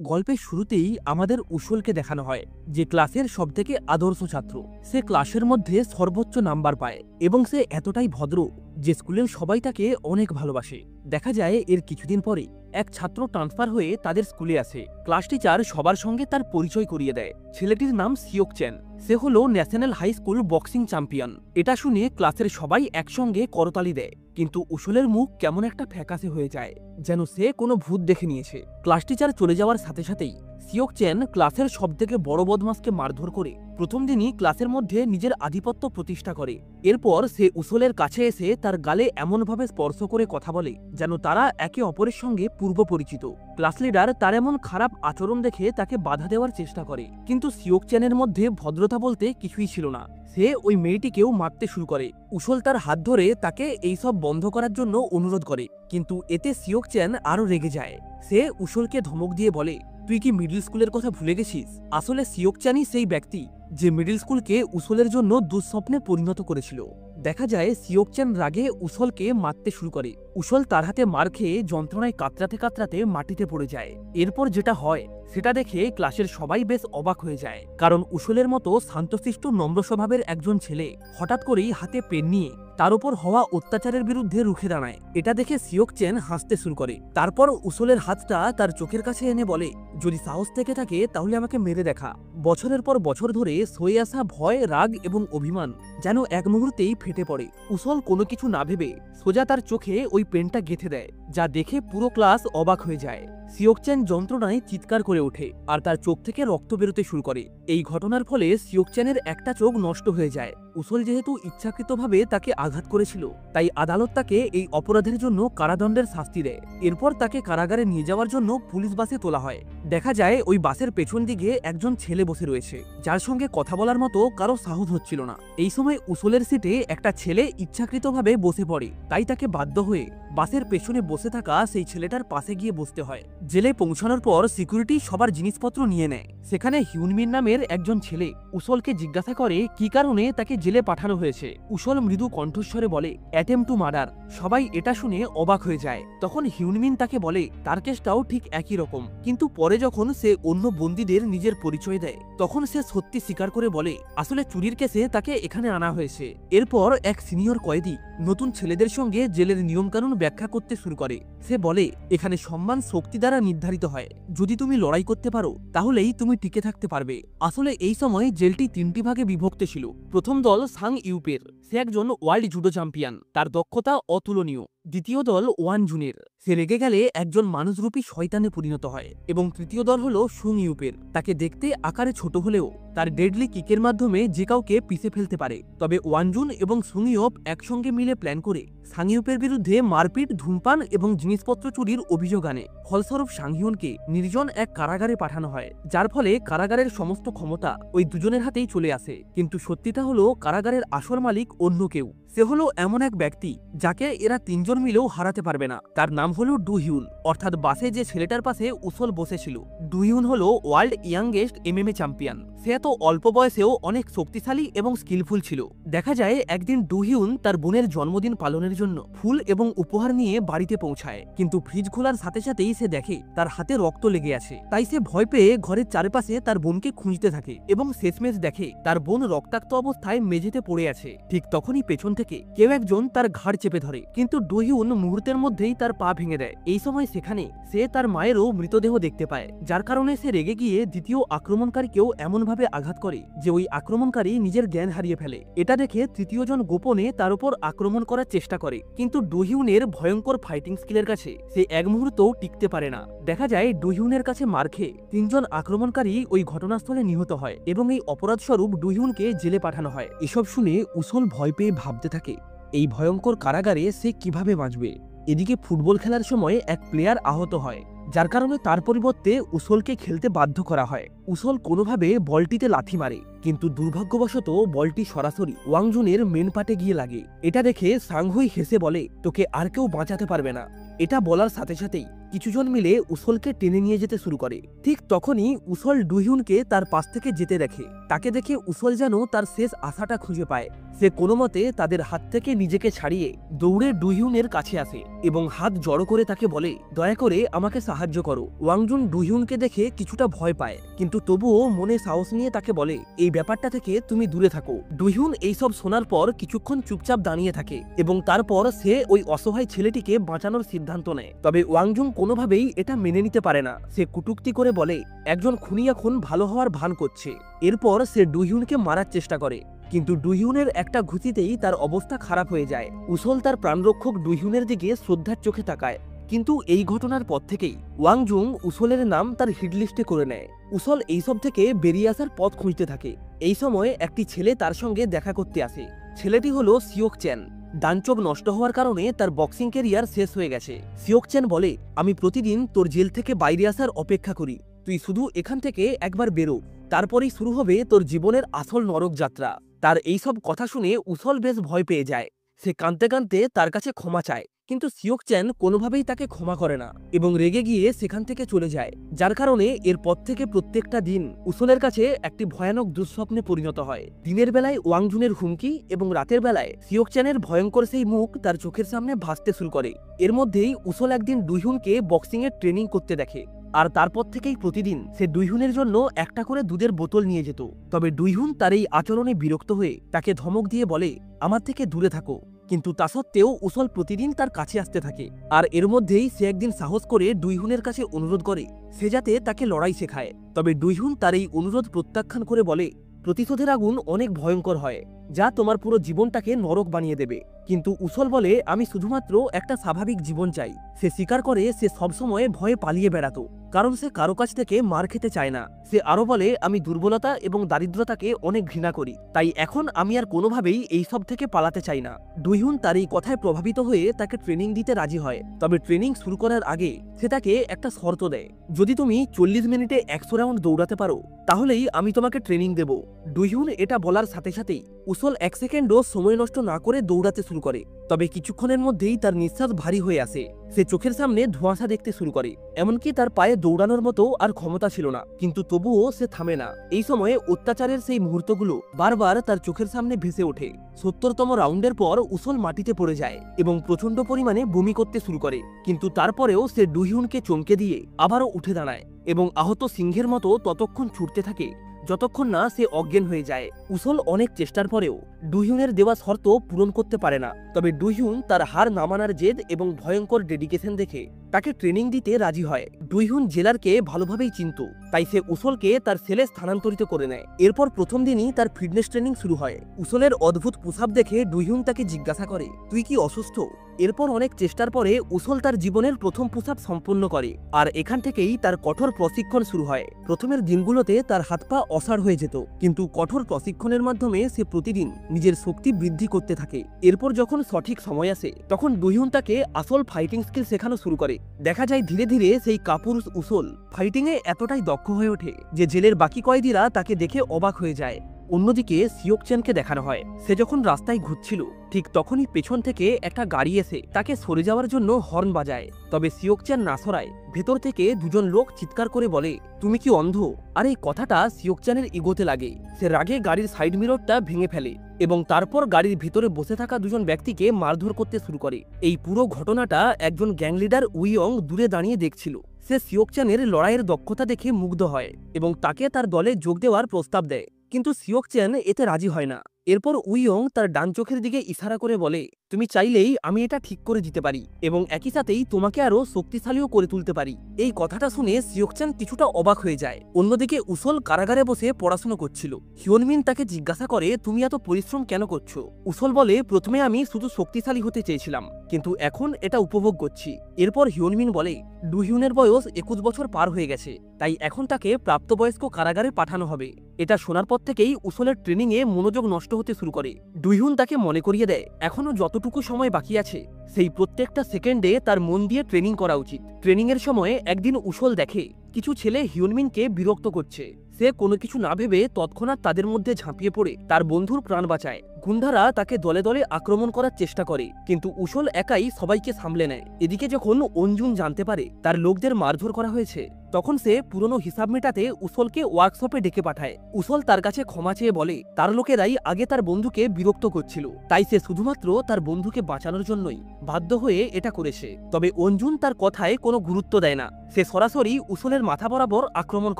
গল্পের শুরুতেই আমাদের উসলকে দেখানো হয়, যে ক্লাসের সবথেকে আদর্শ ছাত্র। সে ক্লাসের মধ্যে সর্বোচ্চ নাম্বার পায় এবং সে এতটাই ভদ্র যে স্কুলের সবাই তাকে অনেক ভালোবাসে। দেখা যায় এর কিছুদিন পরে এক ছাত্র ট্রান্সফার হয়ে তাদের স্কুলে আসে। ক্লাস টিচার সবার সঙ্গে তার পরিচয় করিয়ে দেয়। ছেলেটির নাম সিওক চেন। সে হলো national high school boxing champion. এটা শুনে ক্লাসের সবাই একসঙ্গে করতালি দেয়, কিন্তু উসলের মুখ কেমন একটা ফ্যাকাশে হয়ে যায়, যেন সে কোনো ভূত দেখে নিয়েছে। ক্লাস টিচার চলে যাওয়ার সাথে সাথেই সিওক চেন ক্লাসের সবথেকে বড় বদমাসকে মারধর করে প্রথম দিনই ক্লাসের মধ্যে নিজের আধিপত্য প্রতিষ্ঠা করে। এরপর সে উসলের কাছে এসে তার গালে এমনভাবে স্পর্শ করে কথা বলে যেন তারা একে অপরের সঙ্গে পূর্ব পরিচিত। ক্লাস লিডার তার এমন খারাপ আচরণ দেখে তাকে বাধা দেওয়ার চেষ্টা করে, কিন্তু সিওক চেনের মধ্যে ভদ্রতা বলতে কিছুই ছিল না। সে ওই মেয়েটিকেও মারতে শুরু করে। উসল তার হাত ধরে তাকে এইসব বন্ধ করার জন্য অনুরোধ করে, কিন্তু এতে সিওক চেন আরো রেগে যায়। সে উসলকে ধমক দিয়ে বলে, তুই কি মিডল স্কুলের কথা ভুলে গেছিস? আসলে সিওক চেনই সেই ব্যক্তি যে মিডল স্কুলকে উসলের জন্য দুঃস্বপ্নে পরিণত করেছিল। দেখা যায় সিওক চেন রাগে উসলকে মারতে শুরু করে। উসল তার হাতে মার খেয়ে যন্ত্রণায় কাতরাতে কাতরাতে মাটিতে পড়ে যায়। এরপর যেটা হয় সেটা দেখে ক্লাসের সবাই বেশ অবাক হয়ে যায়, কারণ উসলের মতো শান্তশিষ্ট নম্র স্বভাবের একজন ছেলে হঠাৎ করেই হাতে পেন নিয়ে তার উপর হওয়া অত্যাচারের বিরুদ্ধে রুখে দাঁড়ায়। এটা দেখে সিওক চেন হাসতে শুরু করে। তারপর উসলের হাতটা তার চোখের কাছে এনে বলে, যদি সাহস থেকে থাকে তাহলে আমাকে মেরে দেখা। বছরের পর বছর ধরে সয়ে আসা ভয়, রাগ এবং অভিমান যেন এক মুহূর্তেই ফেটে পড়ে। উসল কোনো কিছু না ভেবে সোজা তার চোখে ওই পেনটা গেঁথে দেয়, যা দেখে পুরো ক্লাস অবাক হয়ে যায়। সিওক চেন যন্ত্রণায় চিৎকার করে ওঠে আর তার চোখ থেকে রক্ত বেরোতে শুরু করে। এই ঘটনার ফলে সিওক চেনের একটা চোখ নষ্ট হয়ে যায়। উসল যেহেতু ইচ্ছাকৃতভাবে তাকে আঘাত করেছিল, তাই আদালত তাকে এই অপরাধের জন্য কারাদণ্ডের শাস্তি দেয়। এরপর তাকে কারাগারে নিয়ে যাওয়ার জন্য পুলিশ বাসে তোলা হয়। দেখা যায় ওই বাসের পেছন দিকে একজন ছেলে বসে রয়েছে, যার সঙ্গে কথা বলার মতো কারো সাহস হচ্ছিল না। এই সময় উসলের সিটে একটা ছেলে ইচ্ছাকৃতভাবে বসে পড়ে, তাই তাকে বাধ্য হয়ে বাসের পেছনে বসে থাকা সেই ছেলেটার পাশে গিয়ে বসতে হয়। জেলে পৌঁছানোর পর সিকিউরিটি সবার জিনিসপত্র নিয়ে নেয়। সেখানে হিউনমিন নামের একজন ছেলে উসলকে জিজ্ঞাসা করে কি কারণে তাকে জেলে পাঠানো হয়েছে। উসল মৃদু কণ্ঠস্বরে বলে, অ্যাটেম্প টু মার্ডার। সবাই এটা শুনে অবাক হয়ে যায়। তখন হিউনমিন তাকে বলে তার কেসটাও ঠিক একই রকম, কিন্তু পরে যখন সে অন্য বন্দীদের নিজের পরিচয় দেয় তখন সে সত্যি স্বীকার করে বলে আসলে চুরির কেসে তাকে এখানে আনা হয়েছে। এরপর এক সিনিয়র কয়েদি নতুন ছেলেদের সঙ্গে জেলের নিয়মকানুন ব্যাখ্যা করতে শুরু করে। সে বলে, এখানে সম্মান শক্তি দ্বারা নির্ধারিত হয়। যদি তুমি লড়াই করতে পারো তাহলেই তুমি টিকে থাকতে পারবে। আসলে এই সময় জেলটি তিনটি ভাগে বিভক্ত ছিল। প্রথম দল সাং ইউপের, সে একজন ওয়ার্ল্ড জুডো চ্যাম্পিয়ন, তার দক্ষতা অতুলনীয়। দ্বিতীয় দল ওয়ান জুনের, সে রেগে গেলে একজন মানুষরূপী শয়তানে পরিণত হয়। এবং তৃতীয় দল হলো সুং ইউপের, তাকে দেখতে আকারে ছোট হলেও তার ডেডলি কিকের মাধ্যমে যে কাউকে পিষে ফেলতে পারে। তবে ওয়ানজুন এবং সুংইউপ একসঙ্গে মিলে প্ল্যান করে সাংইউপের বিরুদ্ধে মারপিট, ধূমপান এবং জিনিসপত্র চুরির অভিযোগ আনে। ফলস্বরূপ সাংহিউনকে নির্জন এক কারাগারে পাঠানো হয়, যার ফলে কারাগারের সমস্ত ক্ষমতা ওই দুজনের হাতেই চলে আসে। কিন্তু সত্যিটা হলো কারাগারের আসল মালিক অন্য কেউ। সে হলো এমন এক ব্যক্তি যাকে এরা তিনজন মিলেও হারাতে পারবে না। তার নাম হলো ডুহিউন, অর্থাৎ বাসে যে ছেলেটার পাশে উসল বসেছিল। ডুহিউন হলো ওয়ার্ল্ড ইয়াংগেস্ট এমএমএ চ্যাম্পিয়ন। সে এত অল্প বয়সেও অনেক শক্তিশালী এবং স্কিলফুল ছিল। দেখা যায় একদিন ডুহিউন তার বোনের জন্মদিন পালনের জন্য ফুল এবং উপহার নিয়ে বাড়িতে পৌঁছায়, কিন্তু ফ্রিজ খোলার সাথে সাথেই সে দেখে তার হাতে রক্ত লেগে আছে। তাই সে ভয় পেয়ে ঘরের চারপাশে তার বোনকে খুঁজতে থাকে এবং শেষমেশ দেখে তার বোন রক্তাক্ত অবস্থায় মেঝেতে পড়ে আছে। ঠিক তখনই পেছন থেকে কেউ একজন তার ঘাড় চেপে ধরে, কিন্তু ডুহিউন মুহূর্তের মধ্যেই তার পা ভেঙে দেয়। এই সময় সেখানে সে তার মায়েরও মৃতদেহ দেখতে পায়, যার কারণে সে রেগে গিয়ে দ্বিতীয় আক্রমণকারীকেও এমনভাবে আঘাত করে যে ওই আক্রমণকারী নিজের জ্ঞান হারিয়ে ফেলে। এটা দেখে তৃতীয় জন গোপনে তার উপর আক্রমণ করার চেষ্টা করে, কিন্তু ডুহিউনের ভয়ঙ্কর ফাইটিং স্কিলের কাছে সে এক মুহূর্তও টিকতে পারে না। দেখা যায় ডুহিউনের কাছে মার খেয়ে তিনজন আক্রমণকারী ওই ঘটনাস্থলে নিহত হয় এবং এই অপরাধস্বরূপ ডুহিউনকে জেলে পাঠানো হয়। এসব শুনে উসল ভয় পেয়ে ভাবতে থাকে এই ভয়ঙ্কর কারাগারে সে কিভাবে বাঁচবে। এদিকে ফুটবল খেলার সময় এক প্লেয়ার আহত হয়, যার কারণে তার পরিবর্তে উসলকে খেলতে বাধ্য করা হয়। উসল কোনোভাবে বলটিতে লাথি মারে, কিন্তু দুর্ভাগ্যবশত বলটি সরাসরি ওয়াংজুনের মেন পাটে গিয়ে লাগে। এটা দেখে সাংহুই হেসে বলে, তোকে আর কেউ বাঁচাতে পারবে না। এটা বলার সাথে সাথেই কিছুজন মিলে উসলকে টেনে নিয়ে যেতে শুরু করে। ঠিক তখনই উসল ডুহিউনকে তার পাশ থেকে যেতে দেখে। তাকে দেখে উসল যেন তার শেষ আশাটা খুঁজে পায়। সে কোনো মতে তাদের হাত থেকে নিজেকে ছাড়িয়ে দৌড়ে ডুহিউনের কাছে আসে এবং হাত জড়ো করে তাকে বলে, দয়া করে আমাকে সাহায্য করো। ওয়াংজুন ডুহিউনকে দেখে কিছুটা ভয় পায়, কিন্তু তবুও মনে সাহস নিয়ে তাকে বলে, এই ব্যাপারটা থেকে তুমি দূরে থাকো। ডুহিউন এইসব শোনার পর কিছুক্ষণ চুপচাপ দাঁড়িয়ে থাকে এবং তারপর সে ওই অসহায় ছেলেটিকে বাঁচানোর সিদ্ধান্ত নেয়। তবে ওয়াংজুন কোনোভাবেই এটা মেনে নিতে পারে না। সে কুটুক্তি করে বলে, একজন খুনি এখন ভালো হওয়ার ভান করছে। এরপর সে ডুহিউনকে মারার চেষ্টা করে, কিন্তু ডুহিউনের একটা ঘুষিতেই তার অবস্থা খারাপ হয়ে যায়। উসল তার প্রাণরক্ষক ডুহিউনের দিকে শ্রদ্ধার চোখে তাকায়, কিন্তু এই ঘটনার পর থেকেই ওয়াংজুং উসলের নাম তার হিটলিস্টে করে নেয়। উসল এইসব থেকে বেরিয়ে আসার পথ খুঁজতে থাকে। এই সময় একটি ছেলে তার সঙ্গে দেখা করতে আসে। ছেলেটি হলো সিওক চ্যান। ডানচোখ নষ্ট হওয়ার কারণে তার বক্সিং ক্যারিয়ার শেষ হয়ে গেছে। সিওক চ্যান বলে, আমি প্রতিদিন তোর জেল থেকে বাইরে আসার অপেক্ষা করি। তুই শুধু এখান থেকে একবার বেরো, তারপরেই শুরু হবে তোর জীবনের আসল নরক যাত্রা। তার এইসব কথা শুনে উসল বেশ ভয় পেয়ে যায়। সে কাঁদতে কাঁদতে তার কাছে ক্ষমা চায়, কিন্তু সিওক চ্যান কোনোভাবেই তাকে ক্ষমা করে না এবং রেগে গিয়ে সেখান থেকে চলে যায়। যার কারণে এরপর থেকে প্রত্যেকটা দিন উসলের কাছে একটি ভয়ানক দুঃস্বপ্নে পরিণত হয়। দিনের বেলায় ওয়াংজুনের হুমকি এবং রাতের বেলায় সিওক চ্যানের ভয়ঙ্কর সেই মুখ তার চোখের সামনে ভাসতে শুরু করে। এর মধ্যেই উসল একদিন ডুহিউনকে বক্সিংয়ের ট্রেনিং করতে দেখে, আর তারপর থেকেই প্রতিদিন সে ডুইহুনের জন্য একটা করে দুধের বোতল নিয়ে যেত। তবে ডুইহুন তার এই আচরণে বিরক্ত হয়ে তাকে ধমক দিয়ে বলে, আমার থেকে দূরে থাকো। কিন্তু তা সত্ত্বেও উসল প্রতিদিন তার কাছে আসতে থাকে। আর এর মধ্যেই সে একদিন সাহস করে ডুইহুনের কাছে অনুরোধ করে সে যাতে তাকে লড়াই শেখায়। তবে ডুইহুন তার এই অনুরোধ প্রত্যাখ্যান করে বলে, প্রতিশোধের আগুন অনেক ভয়ঙ্কর হয়, যা তোমার পুরো জীবনটাকে নরক বানিয়ে দেবে। কিন্তু উসল বলে, আমি শুধুমাত্র একটা স্বাভাবিক জীবন চাই। সে স্বীকার করে সে সবসময় ভয়ে পালিয়ে বেড়াতো, কারণ সে কারো কাছ থেকে মার খেতে চায় না। সে আরো বলে, আমি দুর্বলতা এবং দারিদ্রতাকে অনেক ঘৃণা করি, তাই এখন আমি আর কোনোভাবেই এই সব থেকে পালাতে চাই না। ডুইহুন তার এই কথায় প্রভাবিত হয়ে তাকে ট্রেনিং দিতে রাজি হয়। তবে ট্রেনিং শুরু করার আগে সে তাকে একটা শর্ত দেয়, যদি তুমি 40 মিনিটে 100 রাউন্ড দৌড়াতে পারো তাহলেই আমি তোমাকে ট্রেনিং দেব। ডুইহুন এটা বলার সাথে সাথেই উসল 1 সেকেন্ডও সময় নষ্ট না করে দৌড়াতে শুরু করে। তবে কিছুক্ষণের মধ্যেই তার নিঃশ্বাস ভারী হয়ে আসে। সে চোখের সামনে ধোঁয়াশা দেখতে শুরু করে, এমনকি তার পায়ে দৌড়ানোর মতো আর ক্ষমতা ছিল না। কিন্তু তবুও সে থামে না। এই সময়ে অত্যাচারের সেই মুহূর্তগুলো বারবার তার চোখের সামনে ভেসে ওঠে। 70তম রাউন্ডের পর উসল মাটিতে পড়ে যায় এবং প্রচন্ড পরিমাণে বমি করতে শুরু করে। কিন্তু তারপরেও সে ডুহিউনকে চমকে দিয়ে আবারও উঠে দাঁড়ায় এবং আহত সিংহের মতো ততক্ষণ ছুটতে থাকে যতক্ষণ না সে অজ্ঞান হয়ে যায়। উসল অনেক চেষ্টার পরেও ডুহিউনের দেওয়া শর্ত পূরণ করতে পারে না। তবে ডুহিউন তার হার না মানার জেদ এবং ভয়ঙ্কর ডেডিকেশন দেখে তাকে ট্রেনিং দিতে রাজি হয়। ডুইহুন জেলারকে ভালোভাবেই চিনত, তাই সে উসলকে তার সেলে স্থানান্তরিত করে নেয়। এরপর প্রথম দিনই তার ফিটনেস ট্রেনিং শুরু হয়। উসলের অদ্ভুত পুশআপ দেখে ডুইহুন তাকে জিজ্ঞাসা করে, তুই কি অসুস্থ? এরপর অনেক চেষ্টার পরে উসল তার জীবনের প্রথম পুশআপ সম্পন্ন করে, আর এখান থেকেই তার কঠোর প্রশিক্ষণ শুরু হয়। প্রথমের দিনগুলোতে তার হাত পা অসাড় হয়ে যেত, কিন্তু কঠোর প্রশিক্ষণের মাধ্যমে সে প্রতিদিন নিজের শক্তি বৃদ্ধি করতে থাকে। এরপর যখন সঠিক সময় আসে তখন ডুইহুন তাকে আসল ফাইটিং স্কিল শেখানো শুরু করে। দেখা যায় ধীরে ধীরে সেই কাপুরুষ উসল ফাইটিংয়ে এতটাই দক্ষ হয়ে ওঠে যে জেলের বাকি কয়েদিরা তাকে দেখে অবাক হয়ে যায়। অন্যদিকে সিওক চ্যানকে দেখানো হয়, সে যখন রাস্তায় ঘুরছিল ঠিক তখনই পেছন থেকে একটা গাড়ি এসে তাকে সরে যাওয়ার জন্য হর্ন বাজায়। তবে সিওক চ্যান না সরায় ভেতর থেকে দুজন লোক চিৎকার করে বলে, তুমি কি অন্ধ? আর এই কথাটা সিওক চ্যানের ইগোতে লাগে। সে রাগে গাড়ির সাইড মিররটা ভেঙে ফেলে এবং তারপর গাড়ির ভিতরে বসে থাকা দুজন ব্যক্তিকে মারধর করতে শুরু করে। এই পুরো ঘটনাটা একজন গ্যাং লিডার উইয়ং দূরে দাঁড়িয়ে দেখছিল। সে সিওক চ্যানের লড়াইয়ের দক্ষতা দেখে মুগ্ধ হয় এবং তাকে তার দলে যোগ দেওয়ার প্রস্তাব দেয়, কিন্তু সিওক চ্যান এতে রাজি হয় না। এরপর উইয়ং তার ডান চোখের দিকে ইশারা করে বলে, তুমি চাইলেই আমি এটা ঠিক করে দিতে পারি এবং একই সাথেই তোমাকে আরো শক্তিশালীও করে তুলতে পারি। এই কথাটা শুনে সিওক চ্যান কিছুটা অবাক হয়ে যায়। অন্যদিকে উসল কারাগারে বসে পড়াশোনা করছিল। হিউনমিন তাকে জিজ্ঞাসা করে, তুমি এত পরিশ্রম কেন করছো? উসল বলে, প্রথমে আমি শুধু শক্তিশালী হতে চেয়েছিলাম, কিন্তু এখন এটা উপভোগ করছি। এরপর হিউনমিন বলে, ডুহিউনের বয়স 21 বছর পার হয়ে গেছে, তাই এখন তাকে প্রাপ্তবয়স্ক কারাগারে পাঠানো হবে। এটা শোনার পর থেকেই উসলের ট্রেনিংয়ে মনোযোগ নষ্ট হতে শুরু করে। ডুহিউন তাকে মনে করিয়ে দেয় এখনো যতটুকু সময় বাকি আছে সেই প্রত্যেকটা সেকেন্ডে তার মন দিয়ে ট্রেনিং করা উচিত। ট্রেনিং এর সময় একদিন উসল দেখে কিছু ছেলে হিউনমিনকে বিরক্ত করছে। সে কোনো কিছু না ভেবে তৎক্ষণাৎ তাদের মধ্যে ঝাঁপিয়ে পড়ে তার বন্ধুর প্রাণ বাঁচায়। গুন্ডারা তাকে দলে দলে আক্রমণ করার চেষ্টা করে, কিন্তু উসল একাই সবাইকে সামলে নেয়। এদিকে যখন অঞ্জুন জানতে পারে তার লোকদের মারধর করা হয়েছে, তখন সে পুরনো হিসাব মেটাতে উসলকে ওয়ার্কশপে ডেকে পাঠায়। উসল তার কাছে ক্ষমা চেয়ে বলে তার লোকেরাই আগে তার বন্ধুকে বিরক্ত করছিল, তাই সে শুধুমাত্র তার বন্ধুকে বাঁচানোর জন্যই বাধ্য হয়ে এটা করেছে। তবে অঞ্জুন তার কথায় কোনো গুরুত্ব দেয় না। সে সরাসরি উসলের মাথা বরাবর আক্রমণ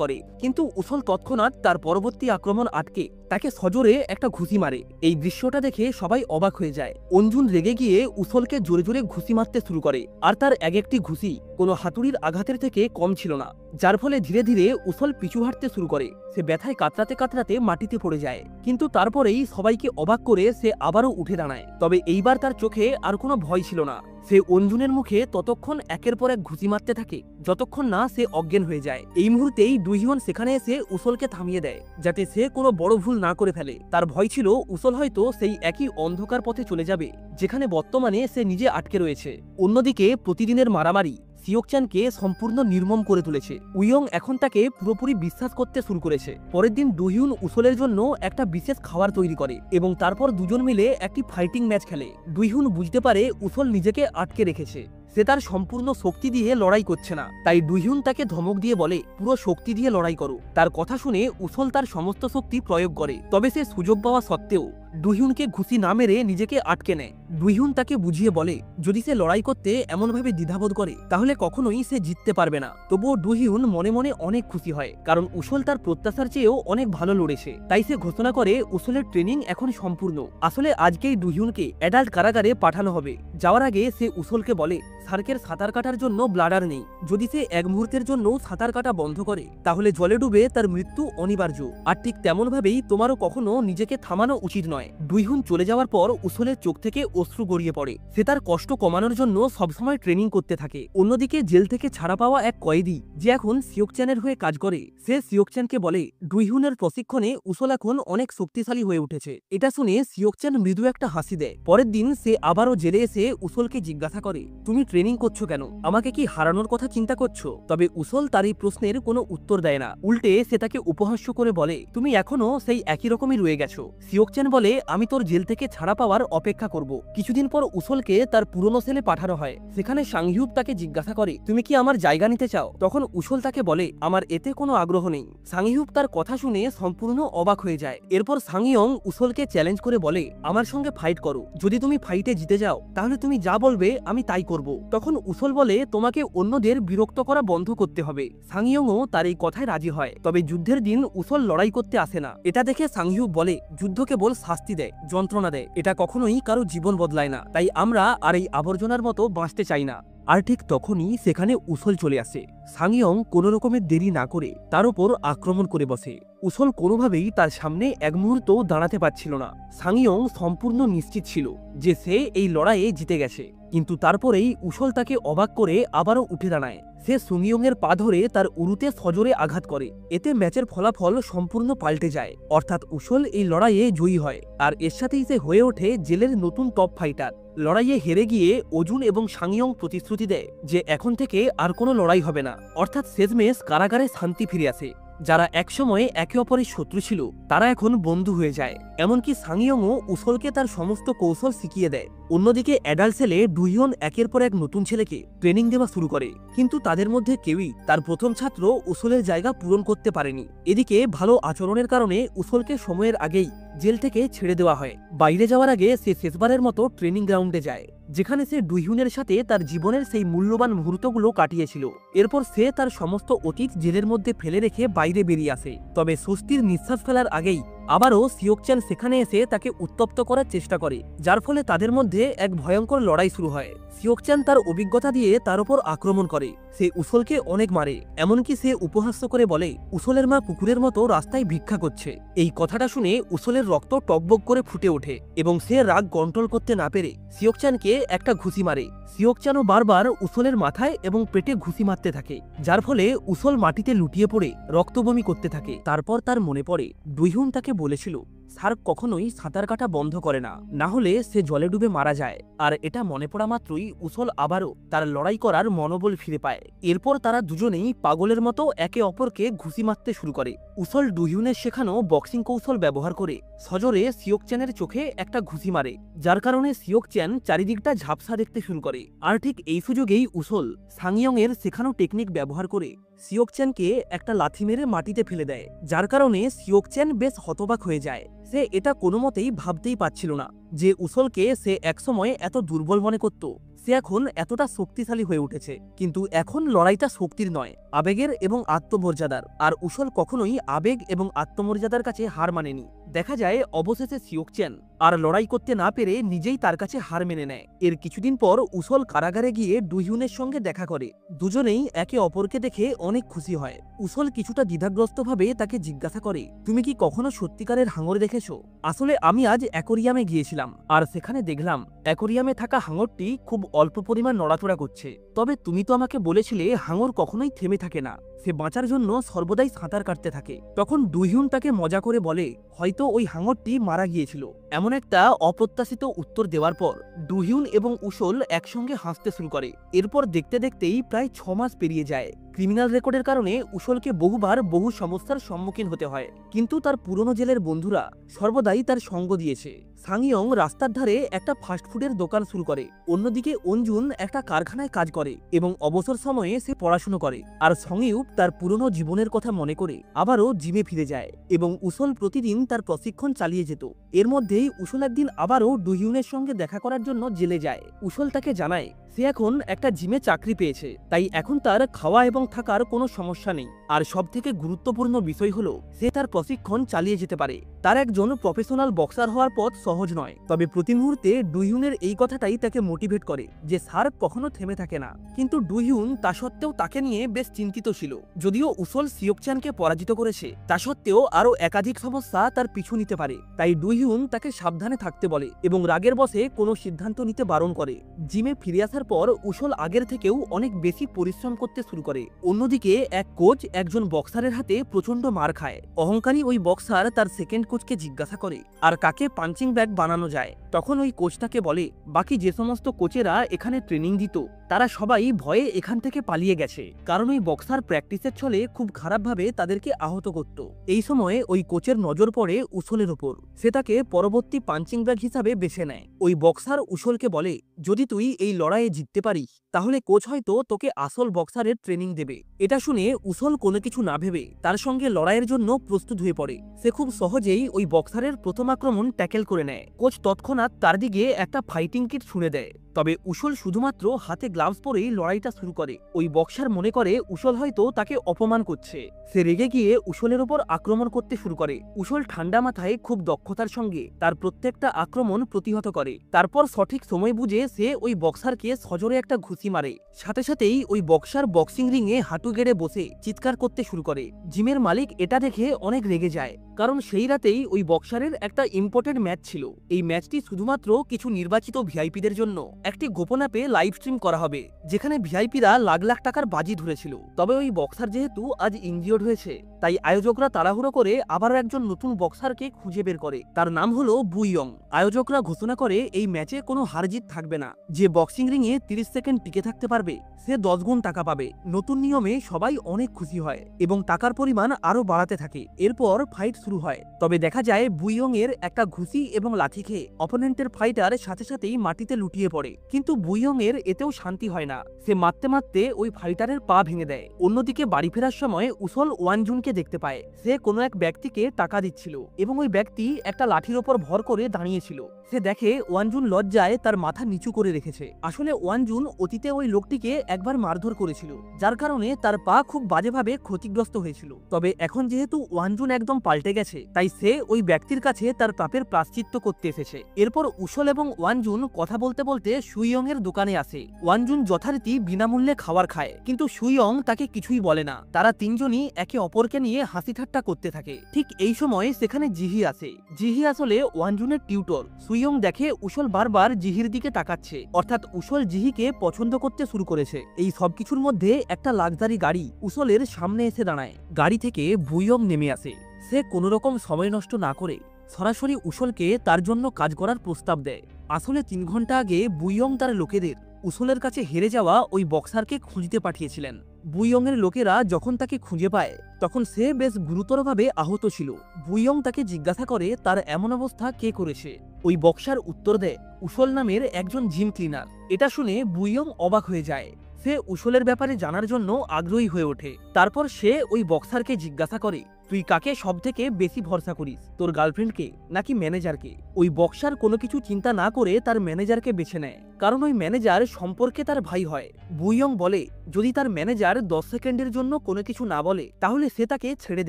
করে, কিন্তু উসল তৎক্ষণাৎ তার পরবর্তী আক্রমণ আটকে তাকে সজোরে একটা ঘুষি মারে। এই দৃশ্যটা দেখে সবাই অবাক হয়ে যায়। অঞ্জুন রেগে গিয়ে উসলকে জোরে জোরে ঘুষি মারতে শুরু করে, আর তার এক একটি ঘুষি কোনো হাতুড়ির আঘাতের থেকে কম ছিল না, যার ফলে ধীরে ধীরে উসল পিছু হাঁটতে শুরু করে। সে ব্যথায় কাতরাতে কাতরাতে মাটিতে পড়ে যায়, কিন্তু তারপরেই সবাইকে অবাক করে সে আবারও উঠে দাঁড়ায়। তবে এইবার তার চোখে আর কোনো ভয় ছিল না। সে অঞ্জুনের মুখে ততক্ষণ একের পর এক ঘুষি মারতে থাকে যতক্ষণ না সে অজ্ঞান হয়ে যায়। এই মুহূর্তেই দুইজন সেখানে এসে উসলকে থামিয়ে দেয়, যাতে সে কোনো বড় ভুল না করে ফেলে। তার ভয় ছিল উসল হয়তো সেই একই অন্ধকার পথে চলে যাবে যেখানে বর্তমানে সে নিজে আটকে রয়েছে। অন্যদিকে প্রতিদিনের মারামারি সিওকচানকে সম্পূর্ণ নির্মম করে তুলেছে। উইয়ং এখন তাকে পুরোপুরি বিশ্বাস করতে শুরু করেছে। পরের দিন দুহিউন উসলের জন্য একটা বিশেষ খাবার তৈরি করে এবং তারপর দুজন মিলে একটি ফাইটিং ম্যাচ খেলে। দুইহুন বুঝতে পারে উসল নিজেকে আটকে রেখেছে, সে তার সম্পূর্ণ শক্তি দিয়ে লড়াই করছে না। তাই দুইহুন তাকে ধমক দিয়ে বলে পুরো শক্তি দিয়ে লড়াই করো। তার কথা শুনে উসল তার সমস্ত শক্তি প্রয়োগ করে, তবে সে সুযোগ পাওয়া সত্ত্বেও দুইহুনকে ঘুষি না মেরে নিজেকে আটকে নেয়। দুইহুন তাকে বুঝিয়ে বলে যদি সে লড়াই করতে এমনভাবে দ্বিধাবোধ করে তাহলে কখনোই সে জিততে পারবে না। তবুও দুইহুন মনে মনে অনেক খুশি হয়, কারণ উসল তার প্রত্যাশার চেয়েও অনেক ভালো লড়েছে। তাই সে ঘোষণা করে উসলের ট্রেনিং এখন সম্পূর্ণ। আসলে আজকেই দুইহুনকে অ্যাডাল্ট কারাগারে পাঠানো হবে। যাওয়ার আগে সে উসলকে বলে সার্কের সাঁতার কাটার জন্য ব্লাডার নেই, যদি সে এক মুহূর্তের জন্য সাঁতার কাটা বন্ধ করে তাহলে জলে ডুবে তার মৃত্যু অনিবার্য। আর ঠিক তেমন ভাবেই তোমারও কখনো নিজেকে থামানো উচিত নয়। দুইহুন চলে যাওয়ার পর উসলের চোখ থেকে অশ্রু গড়িয়ে পড়ে। সে তার কষ্ট কমানোর জন্য সবসময় ট্রেনিং করতে থাকে। অন্যদিকে জেল থেকে ছাড়া পাওয়া এক কয়েদি যে এখন সিওকচানের হয়ে কাজ করে, সে সিওকচানকে বলে দুইহুনের প্রশিক্ষণে উসল এখন অনেক শক্তিশালী হয়ে উঠেছে। এটা শুনে সিওকচান মৃদু একটা হাসি দেয়। পরের দিন সে আবারও জেলে এসে উসলকে জিজ্ঞাসা করে তুমি ট্রেনিং করছো কেন? আমাকে কি হারানোর কথা চিন্তা করছো? তবে উসল তার এই প্রশ্নের কোনো উত্তর দেয় না। উল্টে সে তাকে উপহাস্য করে বলে তুমি এখনো সেই একই রকমই রয়ে গেছো। সিওকচান বলে আমি তোর জেল থেকে ছাড়া পাওয়ার অপেক্ষা করব। কিছুদিন পর উসলকে তার পুরনো সেলে পাঠানো হয়। সেখানে সাংহিউব তাকে জিজ্ঞাসা করে তুমি কি আমার জায়গা নিতে চাও? তখন উসল তাকে বলে আমার এতে কোনো আগ্রহ নেই। সাংহিউব তার কথা শুনে সম্পূর্ণ অবাক হয়ে যায়। এরপর সাংইয়ং উসলকে চ্যালেঞ্জ করে বলে আমার সঙ্গে ফাইট করো, যদি তুমি ফাইটে জিতে যাও তাহলে তুমি যা বলবে আমি তাই করব। তখন উসল বলে তোমাকে অন্যদের বিরক্ত করা বন্ধ করতে হবে। সাংইয়ংও তার এই কথায় রাজি হয়। তবে যুদ্ধের দিন উসল লড়াই করতে আসে না। এটা দেখে সাংহিউব বলে যুদ্ধ কেবল শাস্তি দেয়, যন্ত্রণা দেয়, এটা কখনোই কারো জীবন বদলায় না। তাই আমরা আর এই আবর্জনার মতো বাঁচতে চাই না। আর ঠিক তখনই সেখানে উসল চলে আসে। সাংইয়ং কোনো রকমের দেরি না করে তার উপর আক্রমণ করে বসে। উসল কোনোভাবেই তার সামনে এক মুহূর্ত দাঁড়াতে পারছিল না। সাংইয়ং সম্পূর্ণ নিশ্চিত ছিল যে সে এই লড়াইয়ে জিতে গেছে, কিন্তু তারপরেই উসল তাকে অবাক করে আবারও উঠে দাঁড়ায়। সে সুংইয়ং এর পা ধরে তার উরুতে সজোরে আঘাত করে। এতে ম্যাচের ফলাফল সম্পূর্ণ পাল্টে যায়, অর্থাৎ উসল এই লড়াইয়ে জয়ী হয়। আর এর সাথেই সে হয়ে ওঠে জেলের নতুন টপ ফাইটার। লড়াইয়ে হেরে গিয়ে অজুন এবং সাংইয়ং প্রতিশ্রুতি দেয় যে এখন থেকে আর কোনো লড়াই হবে না, অর্থাৎ শেষমেশ কারাগারে শান্তি ফিরে আসে। যারা একসময়ে একে অপরের শত্রু ছিল তারা এখন বন্ধু হয়ে যায়। এমনকি সাংইয়ংও উসলকে তার সমস্ত কৌশল শিখিয়ে দেয়। অন্যদিকে অ্যাডাল্ট সেলে দুইজন একের পর এক নতুন ছেলেকে ট্রেনিং দেওয়া শুরু করে, কিন্তু তাদের মধ্যে কেউই তার প্রথম ছাত্র উসলের জায়গা পূরণ করতে পারেনি। এদিকে ভালো আচরণের কারণে উসলকে সময়ের আগেই জেল থেকে ছেড়ে দেওয়া হয়। বাইরে যাওয়ার আগে সে শেষবারের মতো ট্রেনিং গ্রাউন্ডে যায়, যেখানে সে দুইহুনের সাথে তার জীবনের সেই মূল্যবান মুহূর্তগুলো কাটিয়েছিল। এরপর সে তার সমস্ত অতীত জেলের মধ্যে ফেলে রেখে বাইরে বেরিয়ে আসে। তবে স্বস্তির নিঃশ্বাস ফেলার আগেই আবারও সিওকচান সেখানে এসে তাকে উত্তপ্ত করার চেষ্টা করে, যার ফলে তাদের মধ্যে এক ভয়ঙ্কর লড়াই শুরু হয়। সিওকচান তার অভিজ্ঞতা দিয়ে তার উপর আক্রমণ করে। সে উসলকে অনেক মারে, এমনকি সে উপহাস্য করে বলে উসলের মা কুকুরের মতো রাস্তায় ভিক্ষা করছে। এই কথাটা শুনে উসলের রক্ত টকবক করে ফুটে ওঠে এবং সে রাগ কন্ট্রোল করতে না পেরে সিওকচানকে একটা ঘুষি মারে। সিওকচানও বারবার উসলের মাথায় এবং পেটে ঘুষি মারতে থাকে, যার ফলে উসল মাটিতে লুটিয়ে পড়ে রক্তবমি করতে থাকে। তারপর তার মনে পড়ে দুইহুন তাকে বলেছিল সার্ক কখনোই সাঁতার কাটা বন্ধ করে না, না হলে সে জলে ডুবে মারা যায়। আর এটা মনে পড়া মাত্রই উসল আবারও তার লড়াই করার মনোবল ফিরে পায়। এরপর তারা দুজনেই পাগলের মতো একে অপরকে ঘুষি মারতে শুরু করে। উসল ডুহিউনের শেখানো বক্সিং কৌশল ব্যবহার করে সজোরে সিওকচ্যানের চোখে একটা ঘুষি মারে, যার কারণে সিওকচ্যান চারিদিকটা ঝাপসা দেখতে শুরু করে। আর ঠিক এই সুযোগেই উসল সাংইয়ং এর শেখানো টেকনিক ব্যবহার করে সিওকচ্যানকে একটা লাথি মেরে মাটিতে ফেলে দেয়, যার কারণে সিওকচ্যান বেশ হতবাক হয়ে যায়। সে এটা কোনো মতেই ভাবতেই পারছিল না যে উসলকে সে একসময় এত দুর্বল মনে করত, সে এখন এতটা শক্তিশালী হয়ে উঠেছে। কিন্তু এখন লড়াইটা শক্তির নয়, আবেগের এবং আত্মমর্যাদার। আর উসল কখনোই আবেগ এবং আত্মমর্যাদার কাছে হার মানেনি। দেখা যায় অবশেষে সিওকচ্যান আর লড়াই করতে না পেরে নিজেই তার কাছে হার মেনে নেয়। এর কিছুদিন পর উসল কারাগারে গিয়ে ডুহিউনের সঙ্গে দেখা করে। দুজনেই একে অপরকে দেখে অনেক খুশি হয়। উসল কিছুটা দ্বিধাগ্রস্তভাবে তাকে জিজ্ঞাসা করে, তুমি কি কখনো সত্যিকারের হাঙর দেখেছো? আসলে আমি আজ অ্যাকোরিয়ামে গিয়েছিলাম, আর সেখানে দেখলাম অ্যাকোরিয়ামে থাকা হাঙরটি খুব অল্প পরিমাণ নড়াচড়া করছে। তবে তুমি তো আমাকে বলেছিলে হাঙর কখনোই থেমে থাকে না, সে বাঁচার জন্য সর্বদাই সাঁতার কাটতে থাকে। তখন ডুহিউন তাকে মজা করে বলে, হয়তো ওই হাঙরটি মারা গিয়েছিল। এমন একটা অপ্রত্যাশিত উত্তর দেওয়ার পর ডুহিউন এবং উসল একসঙ্গে হাসতে শুরু করে। এরপর দেখতে দেখতেই প্রায় 6 মাস পেরিয়ে যায়। ক্রিমিনাল রেকর্ডের কারণে উসলকে বহুবার বহু সমস্যার সম্মুখীন হতে হয়, কিন্তু তার পুরনো জেলের বন্ধুরা সর্বদাই তার সঙ্গ দিয়েছে। সাংইয়ং রাস্তার ধারে একটা ফাস্টফুডের দোকান শুরু করে, অন্যদিকে অঞ্জুন একটা কারখানায় কাজ করে এবং অবসর সময়ে সে পড়াশুনো করে। আর সংইউপ তার পুরনো জীবনের কথা মনে করে আবারও জিমে ফিরে যায় এবং উসল প্রতিদিন তার প্রশিক্ষণ চালিয়ে যেত। এর মধ্যেই উসল একদিন আবারও ডুহিউনের সঙ্গে দেখা করার জন্য জেলে যায়। উসল তাকে জানায় সে এখন একটা জিমে চাকরি পেয়েছে, তাই এখন তার খাওয়া এবং থাকার কোনো সমস্যা নেই। আর সবথেকে গুরুত্বপূর্ণ বিষয় হলো সে তার প্রশিক্ষণ চালিয়ে যেতে পারে। তার একজন প্রফেশনাল বক্সার হওয়ার পথ সহজ নয়, তবে প্রতি মুহূর্তে ডুহিউনের এই কথাটাই তাকে মোটিভেট করে যে সার্ক কখনো থেমে থাকে না। কিন্তু ডুহিউন তা সত্ত্বেও তাকে নিয়ে বেশ চিন্তিত ছিল। যদিও উসল সিওকচ্যানকে পরাজিত করেছে, তা সত্ত্বেও আরও একাধিক সমস্যা তার পিছু নিতে পারে। তাই ডুহিউন তাকে সাবধানে থাকতে বলে এবং রাগের বশে কোনো সিদ্ধান্ত নিতে বারণ করে। জিমে ফিরে আসার পর উসল আগের থেকেও অনেক বেশি পরিশ্রম করতে শুরু করে। অন্যদিকে এক কোচ একজন বক্সারের হাতে প্রচন্ড মার খায়। অহংকারী ওই বক্সার তার সেকেন্ড কোচকে জিজ্ঞাসা করে আর কাকে পাঞ্চিং ব্যাগ বানানো যায়। তখন ওই কোচ তাকে বলে, বাকি যে সমস্ত কোচেরা এখানে ট্রেনিং দিত তারা সবাই ভয়ে এখান থেকে পালিয়ে গেছে, কারণ ওই বক্সার প্র্যাকটিসের ছলে খুব খারাপভাবে তাদেরকে আহত করত। এই সময়ে ওই কোচের নজর পড়ে উসলের ওপর, সে তাকে পরবর্তী পাঞ্চিং ব্যাগ হিসাবে বেছে নেয়। ওই বক্সার উসলকে বলে, যদি তুই এই লড়াইয়ে জিততে পারিস তাহলে কোচ হয়তো তোকে আসল বক্সারের ট্রেনিং দেবে। এটা শুনে উসল কোনো কিছু না ভেবে তার সঙ্গে লড়াইয়ের জন্য প্রস্তুত হয়ে পড়ে। সে খুব সহজেই ওই বক্সারের প্রথম আক্রমণ ট্যাকেল করে নেয়। কোচ তৎক্ষণাৎ তার দিকে একটা ফাইটিং কিট ছুঁড়ে দেয়, তবে উসল শুধুমাত্র হাতে গ্লাভস পরেই লড়াইটা শুরু করে। ওই বক্সার মনে করে উসল হয়তো তাকে অপমান করছে। সে রেগে গিয়ে উসলের ওপর আক্রমণ করতে শুরু করে। উসল ঠান্ডা মাথায় খুব দক্ষতার সঙ্গে তার প্রত্যেকটা আক্রমণ প্রতিহত করে। তারপর সঠিক সময় বুঝে সে ওই বক্সারকে সজোরে একটা ঘুষি মারে। সাথে সাথেই ওই বক্সার বক্সিং রিংয়ে হাঁটু গেড়ে বসে চিৎকার করতে শুরু করে। জিমের মালিক এটা দেখে অনেক রেগে যায়, কারণ সেই রাতেই ওই বক্সারের একটা ইম্পর্টেন্ট ম্যাচ ছিল। এই ম্যাচটি শুধুমাত্র কিছু নির্বাচিত ভিআইপিদের জন্য একটি গোপন অ্যাপে লাইভ স্ট্রিম করা হবে, যেখানে ভিআইপিরা লাখ লাখ টাকার বাজি ধরেছিল। তবে ওই বক্সার যেহেতু আজ ইনজিওর্ড হয়েছে, তাই আয়োজকরা তাড়াহুড়ো করে আবারও একজন নতুন বক্সারকে খুঁজে বের করে। তার নাম হলো বুইয়ং। আয়োজকরা ঘোষণা করে এই ম্যাচে কোনো হারজিত থাকবে না, যে বক্সিং রিংয়ে 30 সেকেন্ড টিকে থাকতে পারবে সে 10 গুণ টাকা পাবে। নতুন নিয়মে সবাই অনেক খুশি হয় এবং টাকার পরিমাণ আরো বাড়াতে থাকে। এরপর ফাইট শুরু হয়, তবে দেখা যায় বুইয়ং এর একটা ঘুষি এবং লাথি খেয়ে অপোনেন্টের ফাইটার সাথে সাথেই মাটিতে লুটিয়ে পড়ে। কিন্তু বুইয়ং এর এতেও শান্তি হয় না, সে মারতে মারতে ওই ফাইটারের পা ভেঙে দেয়। অন্যদিকে বাড়ি ফেরার সময় উসল ওয়ানজুনকে দেখতে পায়। সে কোনো এক ব্যক্তিকে টাকা দিচ্ছিল এবং ওই ব্যক্তি একটা লাঠির ওপর ভর করে দাঁড়িয়েছিল। সে দেখে ওয়ানজুন লজ্জায় তার মাথা নিচু করে রেখেছে। আসলে ওয়ানজুন অতীতে ওই লোকটিকে একবার মারধর করেছিল, যার কারণে তার পা খুব বাজেভাবে ক্ষতিগ্রস্ত হয়েছিল। তবে এখন যেহেতু ওয়ানজুন একদম পাল্টে গেছে, তাই সে ওই ব্যক্তির কাছে তার পাপের প্রায়শ্চিত্ত করতে এসেছে। এরপর উসল এবং ওয়ানজুন কথা বলতে বলতে সুইয়ং এর দোকানে আসে। ওয়ানজুন যথারীতি বিনামূল্যে খাবার খায়, কিন্তু সুইয়ং তাকে কিছুই বলে না। তারা তিনজনই একে অপরকে নিয়ে হাসি ঠাট্টা করতে থাকে। ঠিক এই সময় সেখানে জিহি আসে। জিহি আসলে ওয়ানজুনের টিউটর। সুইয়ং দেখে উসল বারবার জিহির দিকে তাকাচ্ছে, অর্থাৎ উসল জিহিকে পছন্দ করতে শুরু করেছে। এই সবকিছুর মধ্যে একটা লাক্সারি গাড়ি উসলের সামনে এসে দাঁড়ায়। গাড়ি থেকে বুইয়ং নেমে আসে। সে কোনো রকম সময় নষ্ট না করে সরাসরি উসলকে তার জন্য কাজ করার প্রস্তাব দেয়। আসলে 3 ঘন্টা আগে বুইয়ং তার লোকেদের উসলের কাছে হেরে যাওয়া ওই বক্সারকে খুঁজতে পাঠিয়েছিলেন। বুইয়ংয়ের লোকেরা যখন তাকে খুঁজে পায় তখন সে বেশ গুরুতরভাবে আহত ছিল। বুইয়ং তাকে জিজ্ঞাসা করে তার এমন অবস্থা কে করেছে। ওই বক্সার উত্তর দেয় উসল নামের একজন জিম ক্লিনার। এটা শুনে বুইয়ং অবাক হয়ে যায়। সে উসলের ব্যাপারে জানার জন্য আগ্রহী হয়ে ওঠে। তারপর সে ওই বক্সারকে জিজ্ঞাসা করে তুই কাকে সবথেকে বেশি ভরসা করিস, তোর গার্লফ্রেন্ডকে নাকি ম্যানেজারকে? ওই বক্সার কোনো কিছু চিন্তা না করে তার ম্যানেজারকে বেছে নেয়, কারণ ওই ম্যানেজার সম্পর্কে তার ভাই হয়। বুইয়ং বলে যদি তার ম্যানেজার 10 সেকেন্ডের জন্য কোনো কিছু না বলে তাহলে সে তাকে ছেড়ে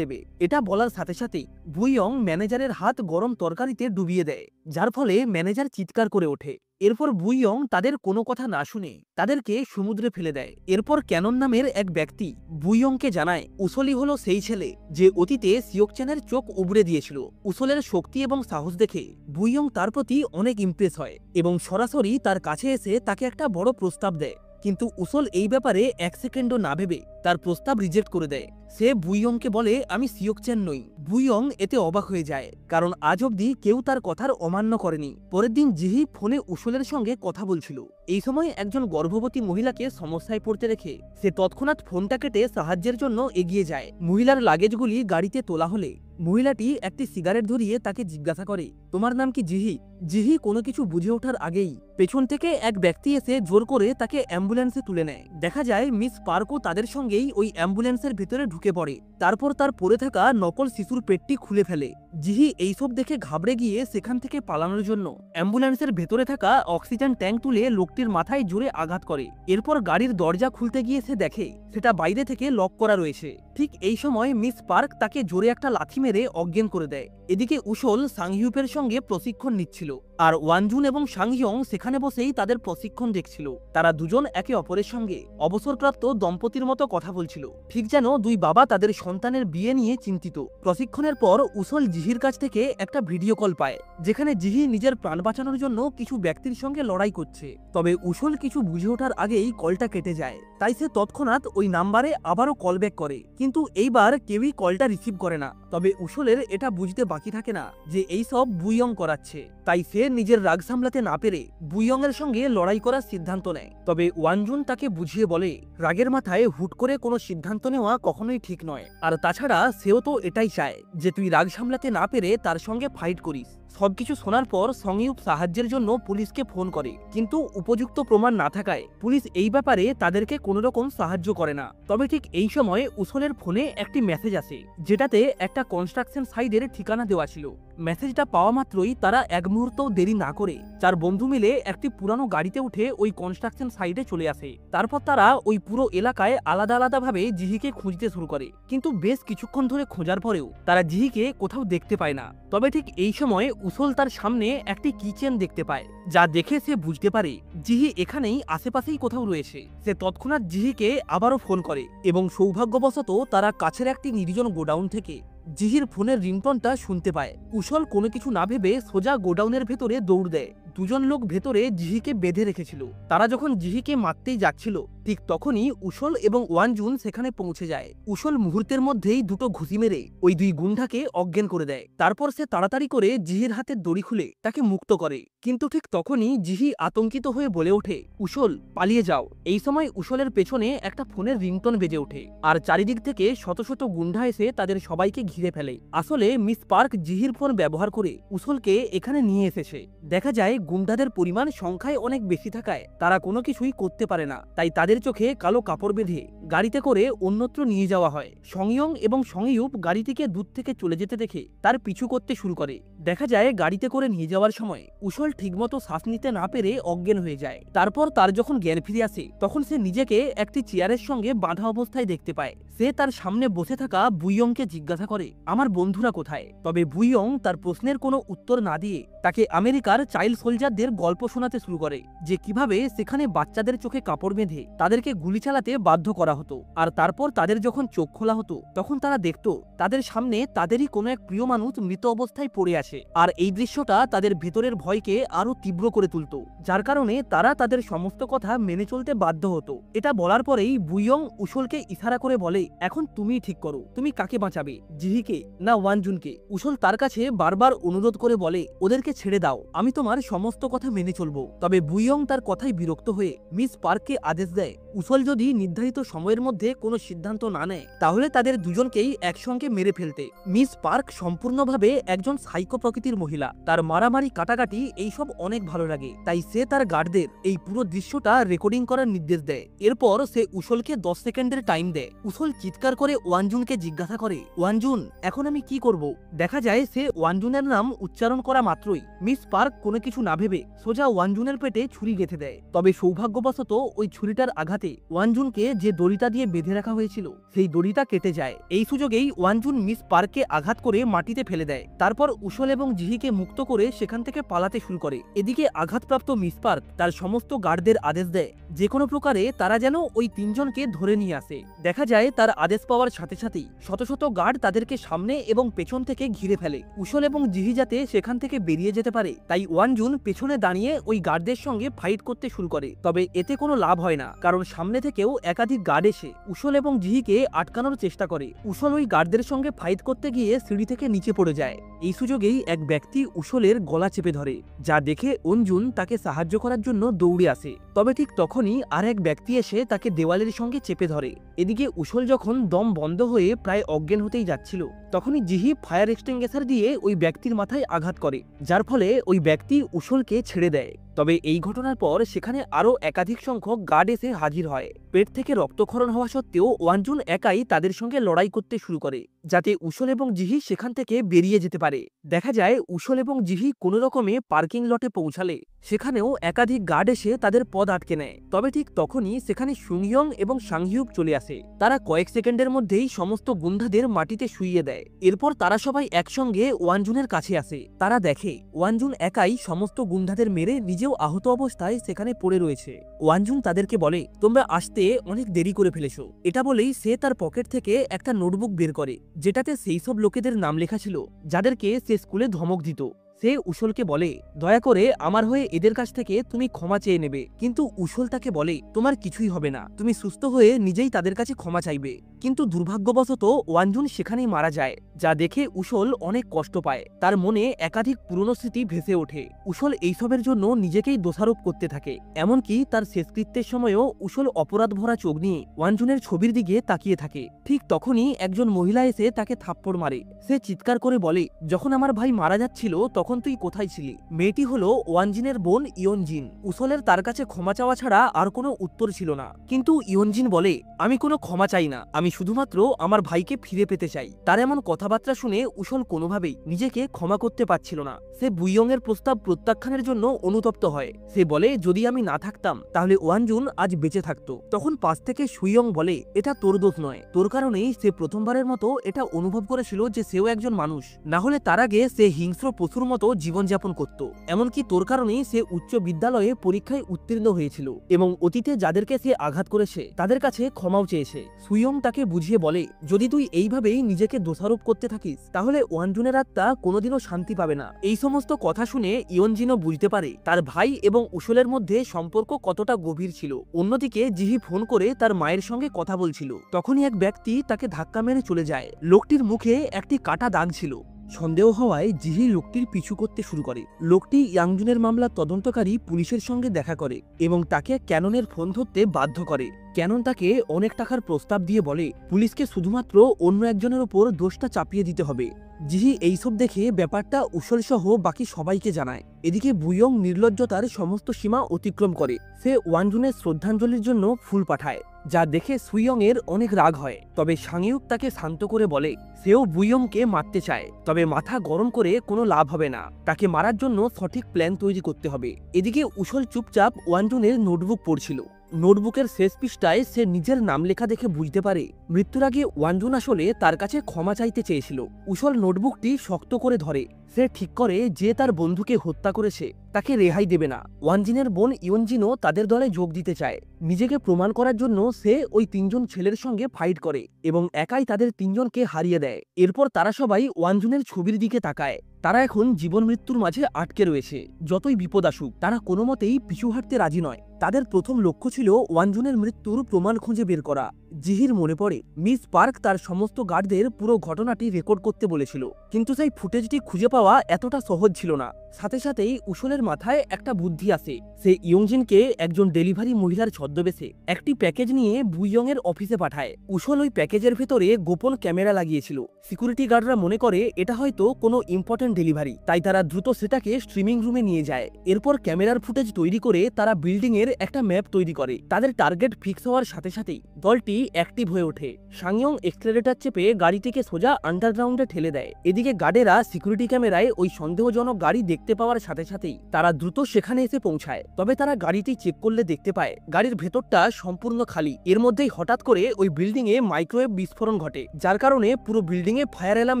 দেবে। এটা বলার সাথে সাথেই বুইয়ং ম্যানেজারের হাত গরম তরকারিতে ডুবিয়ে দেয়, যার ফলে ম্যানেজার চিৎকার করে ওঠে। এরপর বুইয়ং তাদের কোনো কথা না শুনে তাদেরকে সমুদ্রে ফেলে দেয়। এরপর ক্যানন নামের এক ব্যক্তি বুইয়ংকে জানায় উসলই হলো সেই ছেলে যে অতীতে সিওকচ্যানের চোখ উবড়ে দিয়েছিল। উসলের শক্তি এবং সাহস দেখে বুইয়ং তার প্রতি অনেক ইমপ্রেস হয় এবং সরাসরি তার কাছে এসে তাকে একটা বড় প্রস্তাব দেয়। কিন্তু উসল এই ব্যাপারে 1 সেকেন্ডও না ভেবে তার প্রস্তাব রিজেক্ট করে দেয়। সে বুইয়ংকে বলে আমি সিওকচ্যান নই। বুইয়ং এতে অবাক হয়ে যায়, কারণ আজ অব্দি কেউ তার কথার অমান্য করেনি। পরের দিন জিহি ফোনে উসলের সঙ্গে কথা বলছিল। এই সময় একজন গর্ভবতী মহিলাকে সমস্যায় পড়তে রেখে সে তৎক্ষণাৎ ফোনটা কেটে সাহায্যের জন্য এগিয়ে যায়। মহিলার লাগেজগুলি গাড়িতে তোলা হলে মহিলাটি একটি সিগারেট ধরিয়ে তাকে জিজ্ঞাসা করে তোমার নাম কি জিহি? জিহি কোনো কিছু বুঝে ওঠার আগেই পেছন থেকে এক ব্যক্তি এসে জোর করে তাকে অ্যাম্বুলেন্সে তুলে নেয়। দেখা যায় মিস পার্কও তাদের সঙ্গেই ওই অ্যাম্বুলেন্সের ভেতরে ঢুকে পড়ে। তারপর তার পড়ে থাকা নকল শিশুর পেটটি খুলে ফেলে। জিহি এইসব দেখে ঘাবড়ে গিয়ে সেখান থেকে পালানোর জন্য অ্যাম্বুলেন্সের ভেতরে থাকা অক্সিজেন ট্যাঙ্ক তুলে লোকটির মাথায় জোরে আঘাত করে। এরপর গাড়ির দরজা খুলতে গিয়ে সে দেখে সেটা বাইরে থেকে লক করা রয়েছে। ঠিক এই সময় মিস পার্ক তাকে জোরে একটা লাথি মেরে অজ্ঞান করে দেয়। এদিকে উসল সাংহিউপের সঙ্গে প্রশিক্ষণ নিচ্ছিল, আর ওয়ানজুন এবং সাংহিয়ং সেখানে বসেই তাদের প্রশিক্ষণ দেখছিল। তারা দুজন একে অপরের সঙ্গে অবসরপ্রাপ্ত দম্পতির মতো কথা বলছিল, ঠিক যেন দুই বাবা তাদের সন্তানের বিয়ে নিয়ে চিন্তিত। প্রশিক্ষণের পর উসল জিহির কাছ থেকে একটা ভিডিও কল পায়, যেখানে জিহি নিজের প্রাণ বাঁচানোর জন্য কিছু ব্যক্তির সঙ্গে লড়াই করছে। তবে উসল কিছু বুঝে ওঠার আগেই কলটা কেটে যায়, তাই সে তৎক্ষণাৎ ওই নাম্বারে আবারও কল ব্যাক করে, কিন্তু এইবার কেউই কলটা রিসিভ করে না। তবে উসলের এটা বুঝতে বাকি থাকে না যে এই সব বুইয়ং করাচ্ছে, তাই সে নিজের রাগ সামলাতে না পেরে বুইয়ং এর সঙ্গে লড়াই করার সিদ্ধান্ত নেয়। তবে ওয়ানজুন তাকে বুঝিয়ে বলে রাগের মাথায় হুট করে কোনো সিদ্ধান্ত নেওয়া কখনোই ঠিক নয়, আর তাছাড়া সেও তো এটাই চায় যে তুই রাগ সামলাতে না পেরে তার সঙ্গে ফাইট করিস। সবকিছু শোনার পর সংইউপ সাহায্যের জন্য পুলিশকে ফোন করে, কিন্তু উপযুক্ত প্রমাণ না থাকায় পুলিশ এই ব্যাপারে তাদেরকে কোনো রকম সাহায্য করে না। তবে ঠিক এই সময় উসলের ফোনে একটি মেসেজ আসে, যেটাতে একটা কনস্ট্রাকশন সাইটের ঠিকানা দেওয়া ছিল। মেসেজটা পাওয়া মাত্রই তারা এক মুহূর্ত দেরি না করে 4 বন্ধু মিলে একটি পুরানো গাড়িতে উঠে ওই কনস্ট্রাকশন সাইটে চলে আসে। তারপর তারা ওই পুরো এলাকায় আলাদা আলাদাভাবে জিহিকে খুঁজতে শুরু করে, কিন্তু বেশ কিছুক্ষণ ধরে খোঁজার পরেও তারা জিহিকে কোথাও দেখতে পায় না। তবে ঠিক এই সময় উসল তার সামনে একটি কিচেন দেখতে পায়, যা দেখে সে বুঝতে পারে জিহি এখানেই আশেপাশেই কোথাও রয়েছে। সে তৎক্ষণাৎ জিহিকে আবারও ফোন করে এবং সৌভাগ্যবশত তারা কাছের একটি নির্জন গোডাউন থেকে জিহির ফোনের রিংটনটা শুনতে পায়। উসল কোনো কিছু না ভেবে সোজা গোডাউনের ভেতরে দৌড় দেয়। দুজন লোক ভেতরে জিহিকে বেঁধে রেখেছিল। তারা যখন জিহিকে মারতেই যাচ্ছিল, ঠিক তখনই উসল এবং ওয়ানজুন সেখানে পৌঁছে যায়। উসল মুহূর্তের মধ্যেই দুটো ঘুষি মেরে ওই দুই গুন্ডাকে অজ্ঞান করে দেয়। তারপর সে তাড়াতাড়ি করে জিহির হাতের দড়ি খুলে তাকে মুক্ত করে, কিন্তু ঠিক তখনই জিহি আতঙ্কিত হয়ে বলে ওঠে উসল পালিয়ে যাও। এই সময় উসলের পেছনে একটা ফোনের রিংটন বেজে ওঠে, আর চারিদিক থেকে শত শত গুন্ডা এসে তাদের সবাইকে ঘিরে ফেলে। আসলে মিস পার্ক জিহির ফোন ব্যবহার করে উসলকে এখানে নিয়ে এসেছে। দেখা যায় গুন্ডাদের পরিমাণ সংখ্যায় অনেক বেশি থাকায় তারা কোনো কিছুই করতে পারে না, তাই তাদের চোখে কালো কাপড় বেঁধে গাড়িতে করে অন্যত্র নিয়ে যাওয়া হয়। সংইয়ং এবং সংইউপ গাড়িটিকে দূর থেকে চলে যেতে দেখে তার পিছু করতে শুরু করে। দেখা যায় গাড়িতে করে নিয়ে যাওয়ার সময় উসল ঠিকমতো শ্বাস নিতে না পেরে অজ্ঞান হয়ে যায়। তারপর তার যখন জ্ঞান ফিরে আসে, তখন সে নিজেকে একটি চেয়ারের সঙ্গে বাঁধা অবস্থায় দেখতে পায়। সে তার সামনে বসে থাকা বুইয়ংকে জিজ্ঞাসা করে আমার বন্ধুরা কোথায়। তবে বুইয়ং তার প্রশ্নের কোনো উত্তর না দিয়ে তাকে আমেরিকার চাইল্ড সোলজারদের গল্প শোনাতে শুরু করে, যে কিভাবে সেখানে বাচ্চাদের চোখে কাপড় বেঁধে তাদেরকে গুলি চালাতে বাধ্য করা হতো, আর তারপর তাদের যখন চোখ খোলা হতো তখন তারা দেখত তাদের সামনে তাদেরই কোনো এক প্রিয় মানুষ মৃত অবস্থায় পড়ে আছে। আর এই দৃশ্যটা তাদের ভেতরের ভয়কে আরো তীব্র করে তুলত, যার কারণে তারা তাদের সমস্ত কথা মেনে চলতে বাধ্য হতো। এটা বলার পরেই বুইয়ং উসলকে ইশারা করে বলে এখন তুমি ঠিক করো, তুমি কাকে বাঁচাবে। জিহিকে না ওয়ানজুনকে। উসল তার কাছে বারবার অনুরোধ করে বলে, ওদেরকে ছেড়ে দাও, আমি তোমার সমস্ত কথা মেনে চলবো। তবে বুইয়ং তার কথায় বিরক্ত হয়ে মিস পার্ককে আদেশ দেয়, উসল যদি নির্ধারিত সময়ের মধ্যে কোনো সিদ্ধান্ত না নেয় তাহলে তাদের দুজনকেই একসঙ্গে মেরে ফেলতে। মিস পার্ক সম্পূর্ণভাবে একজন সাইকো প্রকৃতির মহিলা, তার মারামারি কাটাকাটি এইসব অনেক ভালো লাগে, তাই সে তার গার্ডদের এই পুরো দৃশ্যটা রেকর্ডিং করার নির্দেশ দেয়। এরপর সে উসলকে 10 সেকেন্ডের টাইম দেয়। উসল চিৎকার করে ওয়ানজুনকে জিজ্ঞাসা করে, ওয়ানজুন এখন আমি কি করব? দেখা যায় সে ওয়ানজুনের নাম উচ্চারণ করা মাত্রই মিস পার্ক কোনো কিছু না ভেবে সোজা ওয়ানজুনের পেটে ছুরি গেঁথে দেয়। তবে সৌভাগ্যবশত ওই ছুরিটার আঘাতে ওয়ানজুনকে যে দড়িটা দিয়ে বেঁধে রাখা হয়েছিল সেই দড়িটা কেটে যায়। এই সুযোগেই ওয়ানজুন মিস পার্ককে আঘাত করে মাটিতে ফেলে দেয়। তারপর উসল এবং জিহিকে মুক্ত করে সেখান থেকে পালাতে শুরু করে। এদিকে আঘাতপ্রাপ্ত মিস পার্ক তার সমস্ত গার্ডদের আদেশ দেয় যে কোনো প্রকারে তারা যেন ওই তিনজনকে ধরে নিয়ে আসে। দেখা যায় তার আদেশ পাওয়ার সাথে সাথেই শত শত গার্ড তাদেরকে সামনে এবং পেছন থেকে ঘিরে ফেলে। উসল এবং জিহি যাতে সেখান থেকে বেরিয়ে যেতে পারে তাই ওয়ানজুন পেছনে দাঁড়িয়ে ওই গার্ডদের সঙ্গে ফাইট করতে শুরু করে। তবে এতে কোনো লাভ হয় না, কারণ সামনে থেকেও একাধিক গার্ড এসে উসল এবং জিহিকে আটকানোর চেষ্টা করে। উসল ওই গার্ডদের সঙ্গে ফাইট করতে গিয়ে সিঁড়ি থেকে নিচে পড়ে যায়। এই সুযোগেই এক ব্যক্তি উসলের গলা চেপে ধরে, যা দেখে অঞ্জুন তাকে সাহায্য করার জন্য দৌড়ে আসে। তবে ঠিক তখনই আর এক ব্যক্তি এসে তাকে দেওয়ালের সঙ্গে চেপে ধরে। এদিকে উসল যখন দম বন্ধ হয়ে প্রায় অজ্ঞান হতেই যাচ্ছিল তখনই জিহি ফায়ার এক্সটিংগুইশার দিয়ে ওই ব্যক্তির মাথায় আঘাত করে, যার ফলে ওই ব্যক্তি উসলকে ছেড়ে দেয়। তবে এই ঘটনার পর সেখানে আরও একাধিক সংখ্যক গার্ড এসে হাজির হয়। পেট থেকে রক্তক্ষরণ হওয়া সত্ত্বেও ওয়ানজুন একাই তাদের সঙ্গে লড়াই করতে শুরু করে যাতে উসল এবং জিহি সেখান থেকে বেরিয়ে যেতে পারে। দেখা যায় উসল এবং জিহি কোনো রকমে পার্কিং লটে পৌঁছালে সেখানেও একাধিক গার্ড এসে তাদের পদ আটকে নেয়। তবে ঠিক তখনই সেখানে সুংইয়ং এবং সাংহিউক চলে আসে। তারা কয়েক সেকেন্ডের মধ্যেই সমস্ত গুন্ডাদের মাটিতে শুইয়ে দেয়। এরপর তারা সবাই একসঙ্গে ওয়ানজুনের কাছে আসে। তারা দেখে ওয়ানজুন একাই সমস্ত গুন্ডাদের মেরে নিজেও আহত অবস্থায় সেখানে পড়ে রয়েছে। ওয়ানজুন তাদেরকে বলে, তোমরা আসতে অনেক দেরি করে ফেলেছো। এটা বলেই সে তার পকেট থেকে একটা নোটবুক বের করে যেটাতে সেই সব লোকেদের নাম লেখা ছিল যাদেরকে সে স্কুলে ধমক দিত। সে উসলকে বলে, দয়া করে আমার হয়ে এদের কাছ থেকে তুমি ক্ষমা চেয়ে নেবে। কিন্তু উসল তাকে বলে, তোমার কিছুই হবে না, তুমি সুস্থ হয়ে নিজেই তাদের কাছে ক্ষমা চাইবে। কিন্তু দুর্ভাগ্যবশত ওয়ানজুন সেখানেই মারা যায়, যা দেখে উসল অনেক কষ্ট পায়। তার মনে একাধিক পুরনো স্মৃতি ভেসে ওঠে। উসল এইসবের জন্য নিজেকেই দোষারোপ করতে থাকে। এমনকি তার শেষকৃত্যের সময়ও উসল অপরাধ ভরা চোখ নিয়ে ওয়ানজুনের ছবির দিকে তাকিয়ে থাকে। ঠিক তখনই একজন মহিলা এসে তাকে থাপ্পড় মারে। সে চিৎকার করে বলে, যখন আমার ভাই মারা যাচ্ছিল তখন তুই কোথায় ছিলি? মেয়েটি হলো ওয়ানজিনের বোন ইয়নজিন। উসলের তার কাছে ক্ষমা চাওয়া ছাড়া আর কোনো উত্তর ছিল না। কিন্তু ইয়নজিন বলে, আমি কোনো ক্ষমা চাই না, আমি শুধুমাত্র আমার ভাইকে ফিরে পেতে চাই। তার এমন কথাবার্তা শুনে উসল কোনোভাবেই নিজেকে ক্ষমা করতে পারছিল না। সে বুইয়ং এর প্রস্তাব প্রত্যাখ্যানের জন্য অনুতপ্ত হয়। সে বলে, যদি আমি না থাকতাম তাহলে ওয়ানজুন আজ বেঁচে থাকতো। তখন পাশ থেকে সুইয়ং বলে, এটা তোর দোষ নয়, তোর কারণেই সে প্রথমবারের মতো এটা অনুভব করেছিল যে সেও একজন মানুষ। না হলে তার আগে সে হিংস্র পশুর মতো জীবনযাপন করত। এমনকি তোর কারণেই সে উচ্চ বিদ্যালয়ে পরীক্ষায় উত্তীর্ণ হয়েছিল এবং অতীতে যাদেরকে সে আঘাত করেছে তাদের কাছে ক্ষমাও চেয়েছে। সুইয়ং তাকে বুঝিয়ে বলে, যদি তুই এইভাবেই নিজেকে দোষারোপ করতে থাকিস তাহলে ওয়ানজুনের আত্মা কোনোদিনও শান্তি পাবে না। এই সমস্ত কথা শুনে ইয়নজিনও বুঝতে পারে তার ভাই এবং উসলের মধ্যে সম্পর্ক কতটা গভীর ছিল। অন্যদিকে জিহি ফোন করে তার মায়ের সঙ্গে কথা বলছিল। তখনই এক ব্যক্তি তাকে ধাক্কা মেরে চলে যায়। লোকটির মুখে একটি কাটা দাগ ছিল। সন্দেহ হওয়ায় জিহি লোকটির পিছু করতে শুরু করে। লোকটি ইয়াংজুনের মামলার তদন্তকারী পুলিশের সঙ্গে দেখা করে এবং তাকে ক্যাননের ফোন ধরতে বাধ্য করে। ক্যানন তাকে অনেক টাকার প্রস্তাব দিয়ে বলে, পুলিশকে শুধুমাত্র অন্য একজনের ওপর দোষটা চাপিয়ে দিতে হবে। জিহি এইসব দেখে ব্যাপারটা উসল সহ বাকি সবাইকে জানায়। এদিকে বুইয়ং নির্লজ্জতার সমস্ত সীমা অতিক্রম করে। সে ওয়ানজুনের শ্রদ্ধাঞ্জলির জন্য ফুল পাঠায়, যা দেখে সুইয়ং এর অনেক রাগ হয়। তবে সাংইউক তাকে শান্ত করে বলে সেও বুইয়ংকে মারতে চায়, তবে মাথা গরম করে কোনো লাভ হবে না, তাকে মারার জন্য সঠিক প্ল্যান তৈরি করতে হবে। এদিকে উসল চুপচাপ ওয়ানজুনের নোটবুক পড়ছিল। নোটবুকের শেষ পৃষ্ঠায় সে নিজের নাম লেখা দেখে বুঝতে পারে মৃত্যুর আগে ওয়ানজুন আসলে তার কাছে ক্ষমা চাইতে চেয়েছিল। উসল নোটবুকটি শক্ত করে ধরে। সে ঠিক করে যে তার বন্ধুকে হত্যা করেছে তাকে রেহাই দেবে না। ওয়ানজিনের বোন ইয়নজিনও তাদের দলে যোগ দিতে চায়। নিজেকে প্রমাণ করার জন্য সে ওই তিনজন ছেলের সঙ্গে ফাইট করে এবং একাই তাদের তিনজনকে হারিয়ে দেয়। এরপর তারা সবাই ওয়ানজুনের ছবির দিকে তাকায়। তারা এখন জীবন মৃত্যুর মাঝে আটকে রয়েছে। যতই বিপদ আসুক তারা কোনো মতেই পিছু হাঁটতে রাজি নয়। তাদের প্রথম লক্ষ্য ছিল ওয়ানজুনের মৃত্যুর প্রমাণ খুঁজে বের করা। জিহির মনে পড়ে মিস পার্ক তার সমস্ত গার্ডদের পুরো ঘটনাটি রেকর্ড করতে বলেছিল, কিন্তু সেই ফুটেজটি খুঁজে পাওয়া এতটা সহজ ছিল না। সাথে সাথেই উশলের মাথায় একটা বুদ্ধি আসে। সে ইয়ংজিনকে একজন ডেলিভারি মহিলার ছদ্মবেশে একটি প্যাকেজ নিয়ে বুইয়ং এর অফিসে পাঠায়। উশল ওই প্যাকেজের ভেতরে গোপন ক্যামেরা লাগিয়েছিল। সিকিউরিটি গার্ডরা মনে করে এটা হয়তো কোনো ইম্পর্টেন্ট ডেলিভারি, তাই তারা দ্রুত সেটাকে স্ট্রিমিং রুমে নিয়ে যায়। এরপর ক্যামেরার ফুটেজ তৈরি করে তারা বিল্ডিং এর একটা ম্যাপ তৈরি করে। তাদের টার্গেট ফিক্স হওয়ার সাথে সাথেই দলটি অ্যাক্টিভ হয়ে ওঠে। সাংইয়ং এক্সেলারেটর চেপে গাড়িটিকে সোজা আন্ডারগ্রাউন্ডে ঠেলে দেয়। এদিকে গার্ডেরা সিকিউরিটি ক্যামেরায় ওই সন্দেহজনক গাড়ি দেখতে পাওয়ার সাথে সাথেই তারা দ্রুত সেখানে এসে পৌঁছায়। তবে তারা গাড়িটি চেক করলে দেখতে পায় গাড়ির ভেতরটা সম্পূর্ণ খালি। এর মধ্যেই হঠাৎ করে ওই বিল্ডিং এ মাইক্রোওয়েভ বিস্ফোরণ ঘটে, যার কারণে পুরো বিল্ডিং এ ফায়ার অ্যালার্ম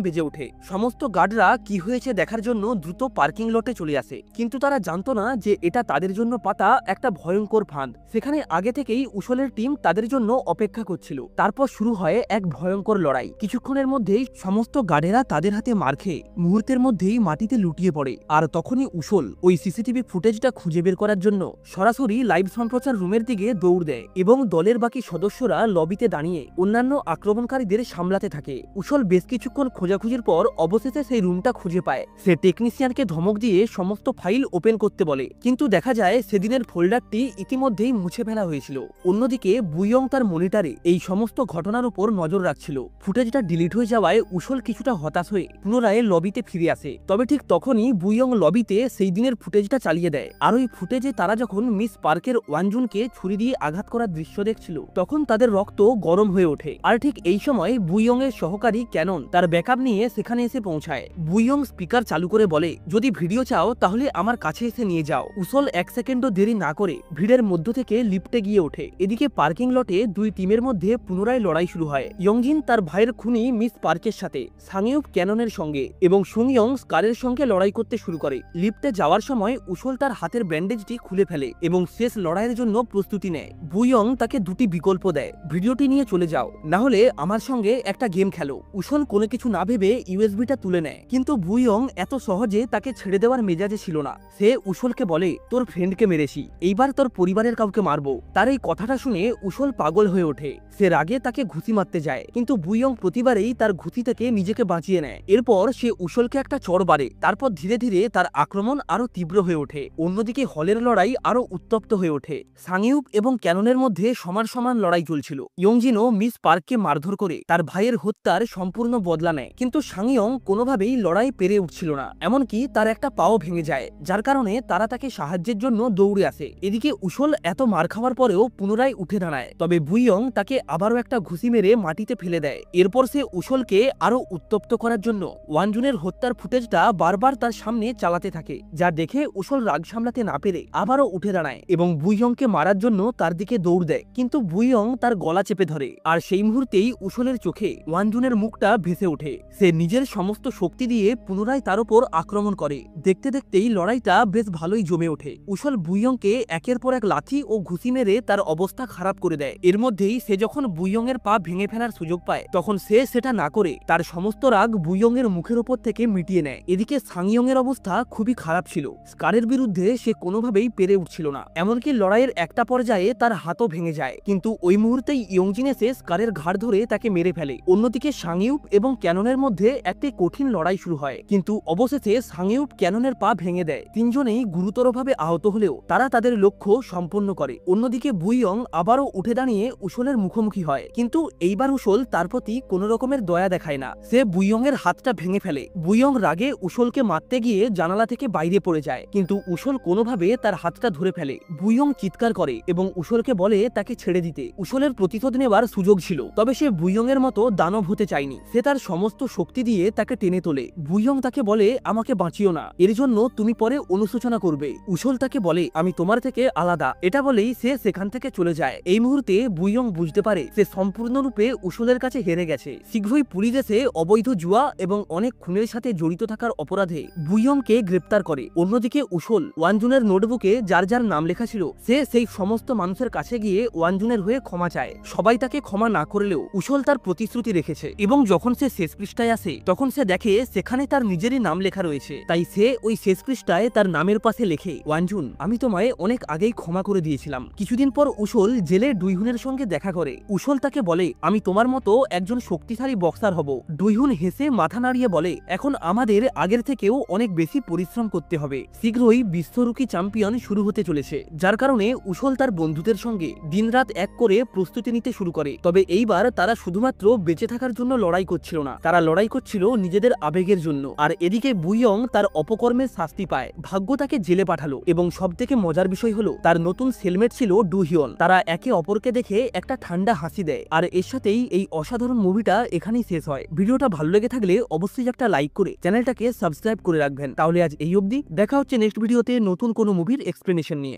বেজে ওঠে। সমস্ত গার্ডরা কি হয়েছে দেখার জন্য দ্রুত পার্কিং লটে চলে আসে, কিন্তু তারা জানতো না যে এটা তাদের জন্য পাতা একটা ভয়ঙ্কর ফাঁদ। সেখানে আগে থেকেই উশলের টিম তাদের জন্য অপেক্ষা করছিল। তারপর শুরু হয় এক ভয়ঙ্কর লড়াই। কিছুক্ষণের মধ্যেই সমস্ত গার্ডেরা তাদের হাতে মার খেয়ে মুহূর্তের মধ্যেই মাটিতে লুটিয়ে পড়ে। আর তখনই উশল ওই সিসিটিভি ফুটেজটা খুঁজে বের করার জন্য সরাসরি লাইভ সম্প্রচার রুমের দিকে দৌড় দেয় এবং দলের বাকি সদস্যরা লবিতে দাঁড়িয়ে অন্যান্য আক্রমণকারীদের সামলাতে থাকে। উশল বেশ কিছুক্ষণ খোঁজাখুঁজির পর অবশেষে সেই রুমটা খুঁজে পায়। সে টেকনিশিয়ানকে ধমক দিয়ে সমস্ত ফাইল ওপেন করতে বলে, কিন্তু দেখা যায় সেদিনের ফোল্ডারটি ইতিমধ্যেই মুছে ফেলা হয়েছিল। অন্যদিকে বুইয়ং তার মনিটরে এই সমস্ত ঘটনার উপর নজর রাখছিল। ফুটেজটা ডিলিট হয়ে যাওয়ায় উশল কিছুটা হতাশ হয়ে পুনরায় লবিতে ফিরে আসে। তবে ঠিক তখনই বুইয়ং লবিতে সেই দিনের ফুটেজটা চালিয়ে দেয়। আর ওই ফুটেজে তারা যখন মিস পার্কের ওয়ানজুনকে ছুরি দিয়ে আঘাত করার দৃশ্য দেখছিল, তখন তাদের রক্ত গরম হয়ে ওঠে। আর ঠিক এই সময় বুইয়ং এর সহকারী ক্যানন তার ব্যাকআপ নিয়ে সেখানে এসে পৌঁছায়। বুইয়ং স্পিকার চালু করে বলে, যদি ভিডিও চাও তাহলে আমার কাছে এসে নিয়ে যাও। উশল এক সেকেন্ডও দেরি না করে ভিড়ের মধ্য থেকে লিফটে গিয়ে ওঠে। এদিকে পার্কিং লটে দুই টিমের মধ্যে পুনরায় লড়াই শুরু হয়। ইয়ংজিন তার ভাইয়ের খুনি মিস পার্কের সাথে, সাংইউপ ক্যাননের সঙ্গে এবং সুংইয়ং স্কারের সঙ্গে লড়াই করতে শুরু করে। লিফটে যাওয়ার সময় উশল তার হাতের ব্যান্ডেজটি খুলে ফেলে এবং শেষ লড়াইয়ের জন্য প্রস্তুতি নেয়। বুইয়ং তাকে দুটি বিকল্প দেয়, ভিডিওটি নিয়ে চলে যাও, না হলে আমার সঙ্গে একটা গেম খেলো। উশল কোনো কিছু না ভেবে ইউএসবিটা তুলে নেয়, কিন্তু বুইয়ং এত সহজে তাকে ছেড়ে দেওয়ার মেজাজে ছিল না। সে উশলকে বলে, তোর ফ্রেন্ডকে মেরেছি, এইবার তোর পরিবারের কাউকে মারবো। তার এই কথাটা শুনে উশল পাগল হয়ে ওঠে। সে রাগে তাকে ঘুষি মারতে যায়, কিন্তু বুইয়ং প্রতিবারেই তার ঘুষি থেকে নিজেকে বাঁচিয়ে নেয়। এরপর সে উশলকে একটা চড় বাড়ে। তারপর ধীরে ধীরে তার আক্রমণ আরো তীব্র হয়ে ওঠে। অন্যদিকে হলের লড়াই আরো উত্তপ্ত হয়ে ওঠে। সাংইউপ এবং ক্যাননের মধ্যে সমান সমান লড়াই চলছিল। ইয়ংজিনও মিস পার্ককে মারধর করে তার ভাইয়ের হত্যার সম্পূর্ণ বদলা নেয়, কিন্তু সাংইয়ং কোনোভাবেই লড়াই পেরে উঠছিল না। এমনকি তার একটা পাও ভেঙে যায়, যার কারণে তারা তাকে সাহায্যের জন্য দৌড়ে আসে। এদিকে উশল এত মার খাওয়ার পরেও পুনরায় উঠে দাঁড়ায়, তবে বুইয়ং তাকে আবারও একটা ঘুষি মেরে মাটিতে ফেলে দেয়। এরপর সে উশলকে আরো উত্তপ্ত করার জন্য ওয়ানজুনের হত্যার ফুটেজটা বারবার তার সামনে চালাতে থাকে, যা দেখে উশল রাগ সামলাতে না পেরে আবারও উঠে দাঁড়ায় এবং বুইয়ংকে মারার জন্য তার দিকে দৌড় দেয়। কিন্তু বুইয়ং তার গলা চেপে ধরে, আর সেই মুহূর্তেই উশলের চোখে ওয়ানজুনের মুখটা ভেসে ওঠে। সে নিজের সমস্ত শক্তি দিয়ে পুনরায় তার উপর আক্রমণ করে। দেখতে দেখতেই লড়াইটা বেশ ভালোই জমে ওঠে। উশল বুইয়ংকে একের পর এক লাথি ও ঘুষি মেরে তার অবস্থা খারাপ করে দেয়। এর মধ্যেই সে যখন বুইয়ং এর পা ভেঙে ফেলার সুযোগ পায়, তখন সে সেটা না করে তার সমস্ত রাগ বুইয়ং এর মুখের উপর থেকে মিটিয়ে নেয়। এদিকে সাংইয়ং এর অবস্থা খুবই খারাপ ছিল। স্কারের বিরুদ্ধে সে কোনোভাবেই পেরে উঠছিল না, এমনকি লড়াইয়ের একটা পর্যায়ে তার হাতও ভেঙে যায়। কিন্তু ওই মুহূর্তেই ইয়ংজিন এসে স্কারের ঘাড় ধরে তাকে মেরে ফেলে। অন্যদিকে সাংইউপ এবং ক্যাননের মধ্যে একটি কঠিন লড়াই শুরু হয়, কিন্তু অবশেষে সাংইউপ ক্যাননের পা ভেঙে দেয়। তিনজনেই গুরুতরভাবে আহত হলেও তারা তাদের লক্ষ্য সম্পন্ন করে। অন্যদিকে বুইয়ং আবারও উঠে দাঁড়িয়ে উশলের মুখোমুখি হয়, কিন্তু এইবার উশল তার প্রতি কোনো রকমের দয়া দেখায় না। সে বুইয়ং এর হাতটা ভেঙে ফেলে। বুইয়ং রাগে উশলকে মারতে গিয়ে জানালা থেকে বাইরে পড়ে যায়, কিন্তু উশল কোনোভাবে তার হাতটা ধরে ফেলে। বুইয়ং চিৎকার করে এবং উশলকে বলে তাকে ছেড়ে দিতে। উশলের প্রতিশোধ নেবার সুযোগ ছিল, তবে সে বুইয়ং এর মতো দানব হতে চায়নি। সে তার সমস্ত শক্তি দিয়ে তাকে টেনে তোলে। বুইয়ং তাকে বলে, আমাকে বাঁচিও না, এর জন্য তুমি পরে অনুশোচনা করবে। উশল তাকে বলে, আমি তোমার থেকে আলাদা। এটা বলেই সে সেখান থেকে চলে যায়। এই মুহূর্তে বুইয়ং বুঝতে পারে সে সম্পূর্ণরূপে উশলের কাছে হেরে গেছে। শীঘ্রই পুলিশ এসে অবৈধ জুয়া এবং অনেক খুনের সাথে জড়িত থাকার অপরাধে বুইয়ংকে গ্রেপ্তার করে। অন্যদিকে উশল ওয়ানজুনের নোটবুকে যার যার নাম লেখা ছিল, সে সেই সমস্ত মানুষের কাছে গিয়ে ওয়ানজুনের হয়ে ক্ষমা চায়। সবাই তাকে ক্ষমা না করলেও উশল তার প্রতিশ্রুতি রেখেছে, এবং যখন সে শেষ পৃষ্ঠায় আসে তখন সে দেখে সেখানে তার নিজেরই নাম লেখা রয়েছে। তাই সে ওই শেষ পৃষ্ঠায় তার নামের পাশে লেখে, ওয়ানজুন, আমি তোমায় অনেক আগেই ক্ষমা করে দিয়েছিলাম। কিছুদিন পর উশল জেলে ডুইহুনের সঙ্গে দেখা করে। করে। উশল তাকে বলে, আমি তোমার মতো একজন শক্তিশালী বক্সার হব। ডুইহুন হেসে মাথা নাড়িয়ে বলে, এখন আমাদের আগের থেকেও অনেক বেশি পরিশ্রম করতে হবে। শীঘ্রই বিশ্বরুকি চ্যাম্পিয়ন শুরু হতে চলেছে, যার কারণে উশল তার বন্ধুদের সঙ্গে দিনরাত এক করে প্রস্তুতি নিতে শুরু করে। তবে এইবার তারা শুধুমাত্র বেঁচে থাকার জন্য লড়াই করছিল না, তারা লড়াই করছিল নিজেদের আবেগের জন্য। আর এদিকে বুইয়ং তার অপকর্মের শাস্তি পায়। ভাগ্য তাকে জেলে পাঠালো এবং সবথেকে মজার বিষয় হলো তার নতুন সেলমেট ছিল ডুহিয়ন। তারা একে অপরকে দেখে একটা ঠান্ডা হাসি দেয়। আর এর সাথেই এই অসাধারণ মুভিটা এখানেই শেষ হয়। ভিডিওটা ভালো লেগে থাকলে অবশ্যই একটা লাইক করে চ্যানেলটাকে সাবস্ক্রাইব করে রাখবেন। তাহলে আজ এই অবধি, দেখা হচ্ছে নেক্সট ভিডিওতে নতুন কোনো মুভির এক্সপ্লেনেশন নিয়ে।